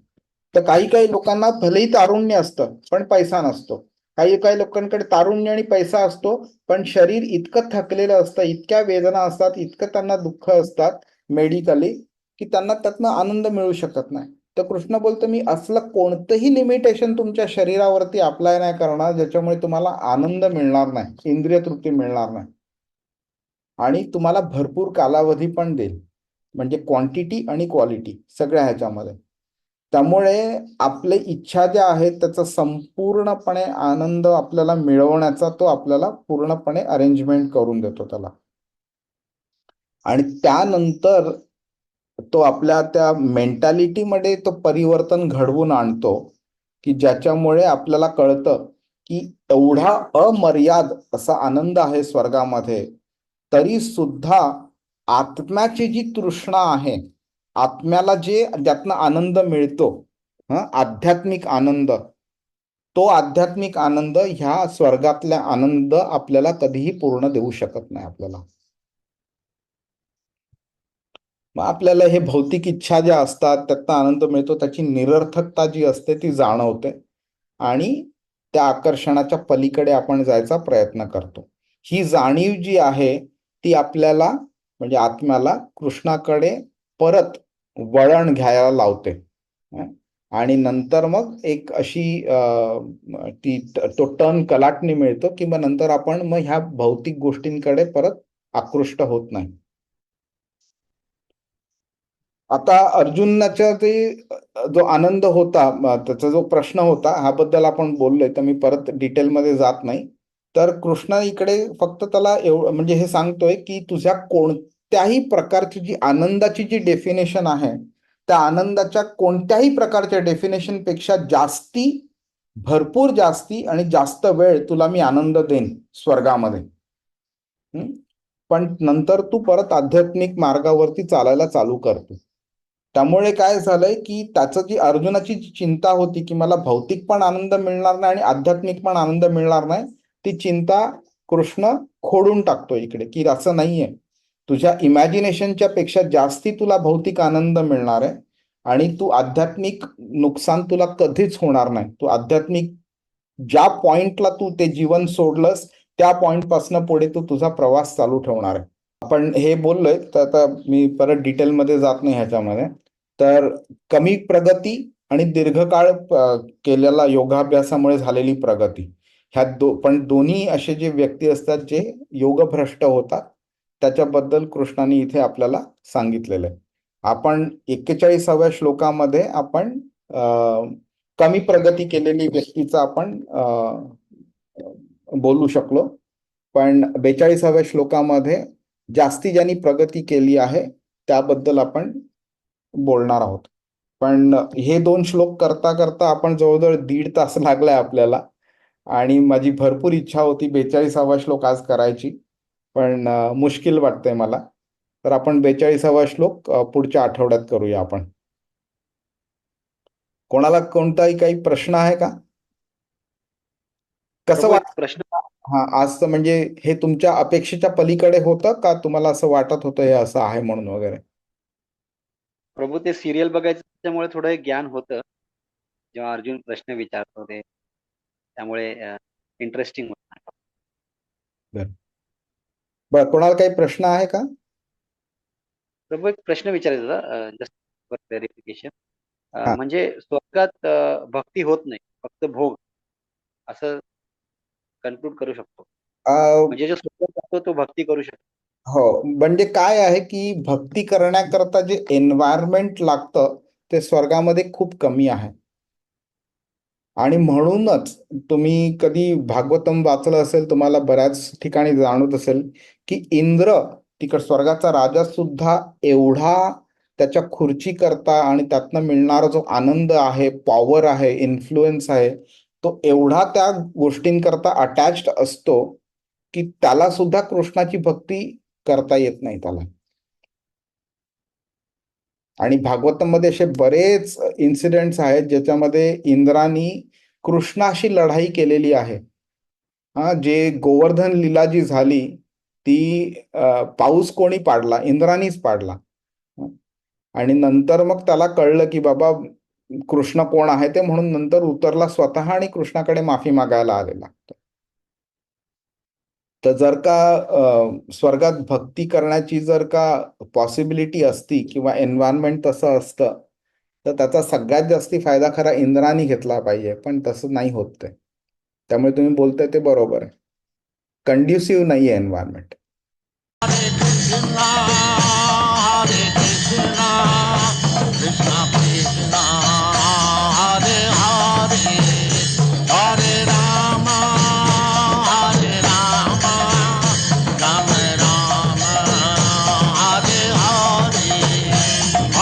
तर काही लोकांना भलेही तारुण्य असतं पण पैसा नसतो. काही लोकांकडे तारुण्य आणि पैसा असतो पण शरीर इतकं थकलेलं असतं, इतक्या वेदना असतात, इतकं त्यांना दुःख असतात मेडिकली की त्यांना त्यातनं आनंद मिळू शकत नाही. तर कृष्ण बोलतो मी असलं कोणतंही लिमिटेशन तुमच्या शरीरावरती अप्लाय नाही करणार ज्याच्यामुळे तुम्हाला आनंद मिळणार नाही, इंद्रिय तृप्ती मिळणार नाही. आणि तुम्हाला भरपूर कालावधी पण देईल, म्हणजे क्वांटिटी आणि क्वालिटी सगळ्या ह्याच्यामध्ये. त्यामुळे आपले इच्छा ज्या आहेत त्याचा संपूर्णपणे आनंद आपल्याला मिळवण्याचा तो आपल्याला पूर्णपणे अरेंजमेंट करून देतो त्याला. आणि त्यानंतर तो आपल्या त्या मेंटॅलिटीमध्ये तो परिवर्तन घडवून आणतो की ज्याच्यामुळे आपल्याला कळतं की एवढा अमर्याद असा आनंद आहे स्वर्गामध्ये, तरी सुद्धा आत्म्याची जी तृष्णा आहे, आत्म्याला जे ज्यातनं आनंद मिळतो, आध्यात्मिक आनंद, तो आध्यात्मिक आनंद ह्या स्वर्गातल्या आनंद आपल्याला कधीही पूर्ण देऊ शकत नाही आपल्याला. मग आपल्याला हे भौतिक इच्छा ज्या असतात त्यातनं आनंद मिळतो, त्याची निरर्थकता जी असते ती जाणवते आणि त्या आकर्षणाच्या पलीकडे आपण जायचा प्रयत्न करतो. ही जाणीव जी आहे ती आपल्याला म्हणजे आत्म्याला कृष्णाकडे परत वळण घ्यायला लावते. आणि नंतर मग एक अशी तो टर्न कलाटणी मिळतो की मग नंतर आपण मग ह्या भौतिक गोष्टींकडे परत आकृष्ट होत नाही. आता अर्जुनाचा ते जो आनंद होता, त्याचा जो प्रश्न होता, ह्याबद्दल आपण बोललोय तर मी परत डिटेलमध्ये जात नाही. तर कृष्ण इकडे फक्त त्याला म्हणजे हे सांगतोय की तुझ्या कोणत्याही प्रकारची जी आनंदाची जी डेफिनेशन आहे त्या आनंदाच्या कोणत्याही प्रकारच्या डेफिनेशन पेक्षा जास्ती, भरपूर जास्ती आणि जास्त वेळ तुला मी आनंद देईन स्वर्गामध्ये. पण नंतर तू परत आध्यात्मिक मार्गावरती चालायला चालू करतो. त्यामुळे काय झालंय की त्याचं जी अर्जुनाची जी चिंता होती की मला भौतिक पण आनंद मिळणार नाही आणि आध्यात्मिक पण आनंद मिळणार नाही, ती चिंता कृष्ण खोडून टाकतो इकडे, की असं नाहीये. तुझ्या इमॅजिनेशनच्या पेक्षा जास्ती तुला भौतिक आनंद मिळणार आहे आणि तू आध्यात्मिक नुकसान तुला कधीच होणार नाही. तू आध्यात्मिक ज्या पॉइंटला तू ते जीवन सोडलंस त्या पॉइंट पासून पुढे तू तुझा प्रवास चालू ठेवणार आहे. आपण हे बोललोय तर आता मी परत डिटेलमध्ये जात नाही ह्याच्यामध्ये. तर कमी प्रगती आणि दीर्घकाळ केलेला योगाभ्यासामुळे झालेली प्रगती, ह्या पण दोन्ही असे जे व्यक्ती असतात जे योगभ्रष्ट होतात, त्याच्याबद्दल कृष्णाने इथे आपल्याला सांगितलेलं आहे. आपण 41व्या श्लोकामध्ये आपण कमी प्रगती केलेली व्यक्तीचा आपण बोलू शकलो, पण 42व्या श्लोकामध्ये जास्ती ज्यांनी प्रगती केली आहे त्याबद्दल आपण बोलणार आहोत. पण हे 2 श्लोक करता करता आपण जवळजवळ 1.5 तास लागलाय आपल्याला, आणि माझी भरपूर इच्छा होती 42वा श्लोक आज करायची, पण मुश्किल वाटतंय मला. तर आपण 42वा श्लोक पुढच्या आठवड्यात करूया आपण. कोणाला कोणताही काही प्रश्न आहे का? कसं प्रभू, एक वाटतं? प्रश्न. हा, आज म्हणजे हे तुमच्या अपेक्षेच्या पलीकडे होतं का? तुम्हाला असं वाटत होतं हे असं आहे म्हणून वगैरे? प्रभू, ते सिरियल बघायचं त्यामुळे थोडं ज्ञान होतं जेव्हा अर्जुन प्रश्न विचारतो ते, त्यामुळे इंटरेस्टिंग होतं. बरं, कोणाला काही प्रश्न आहे का? प्रभू, एक प्रश्न विचारायचा होता, जस्ट फॉर क्लॅरिफिकेशन. हा. म्हणजे स्वर्गात भक्ती होत नाही, फक्त भोग, असं कन्क्लूड करू शकतो? म्हणजे जो स्वर्गात जातो तो भक्ती करू शकतो? हो, म्हणजे काय आहे की भक्ती करण्याकरता जे एन्व्हायरमेंट लागतं ते स्वर्गामध्ये खूप कमी आहे. आणि म्हणूनच तुम्ही कधी भागवतम वाचलं असेल, तुम्हाला बऱ्याच ठिकाणी जाणवत असेल की इंद्र, तिकड स्वर्गाचा राजा सुद्धा एवढा त्याच्या खुर्ची करता आणि त्यातनं मिळणारा जो आनंद आहे, पॉवर आहे, इन्फ्लुएन्स आहे, तो एवढा त्या गोष्टींकरता अटॅच्ड असतो की त्याला सुद्धा कृष्णाची भक्ती करता येत नाही त्याला. आणि भागवतमध्ये असे बरेच इन्सिडेंट्स आहेत ज्याच्यामध्ये इंद्रानी कृष्णाशी लढाई केलेली आहे. जे गोवर्धन लीला जी झाली ती पाऊस कोणी पाडला? इंद्रानीच पाडला. आणि नंतर मग त्याला कळलं की बाबा कृष्ण कोण आहे ते, म्हणून नंतर उतरला स्वतः आणि कृष्णाकडे माफी मागायला आलेला. तर जर का स्वर्गात भक्ती करण्याची जर का पॉसिबिलिटी असती किंवा एन्व्हायरमेंट तसं असतं तर त्याचा सगळ्यात जास्ती फायदा खरा इंद्रानी घेतला पाहिजे, पण तसं नाही होत ते. त्यामुळे तुम्ही बोलताय ते बरोबर आहे, कंड्युसिव्ह नाही आहे environment. Hare Krishna, Hare Krishna.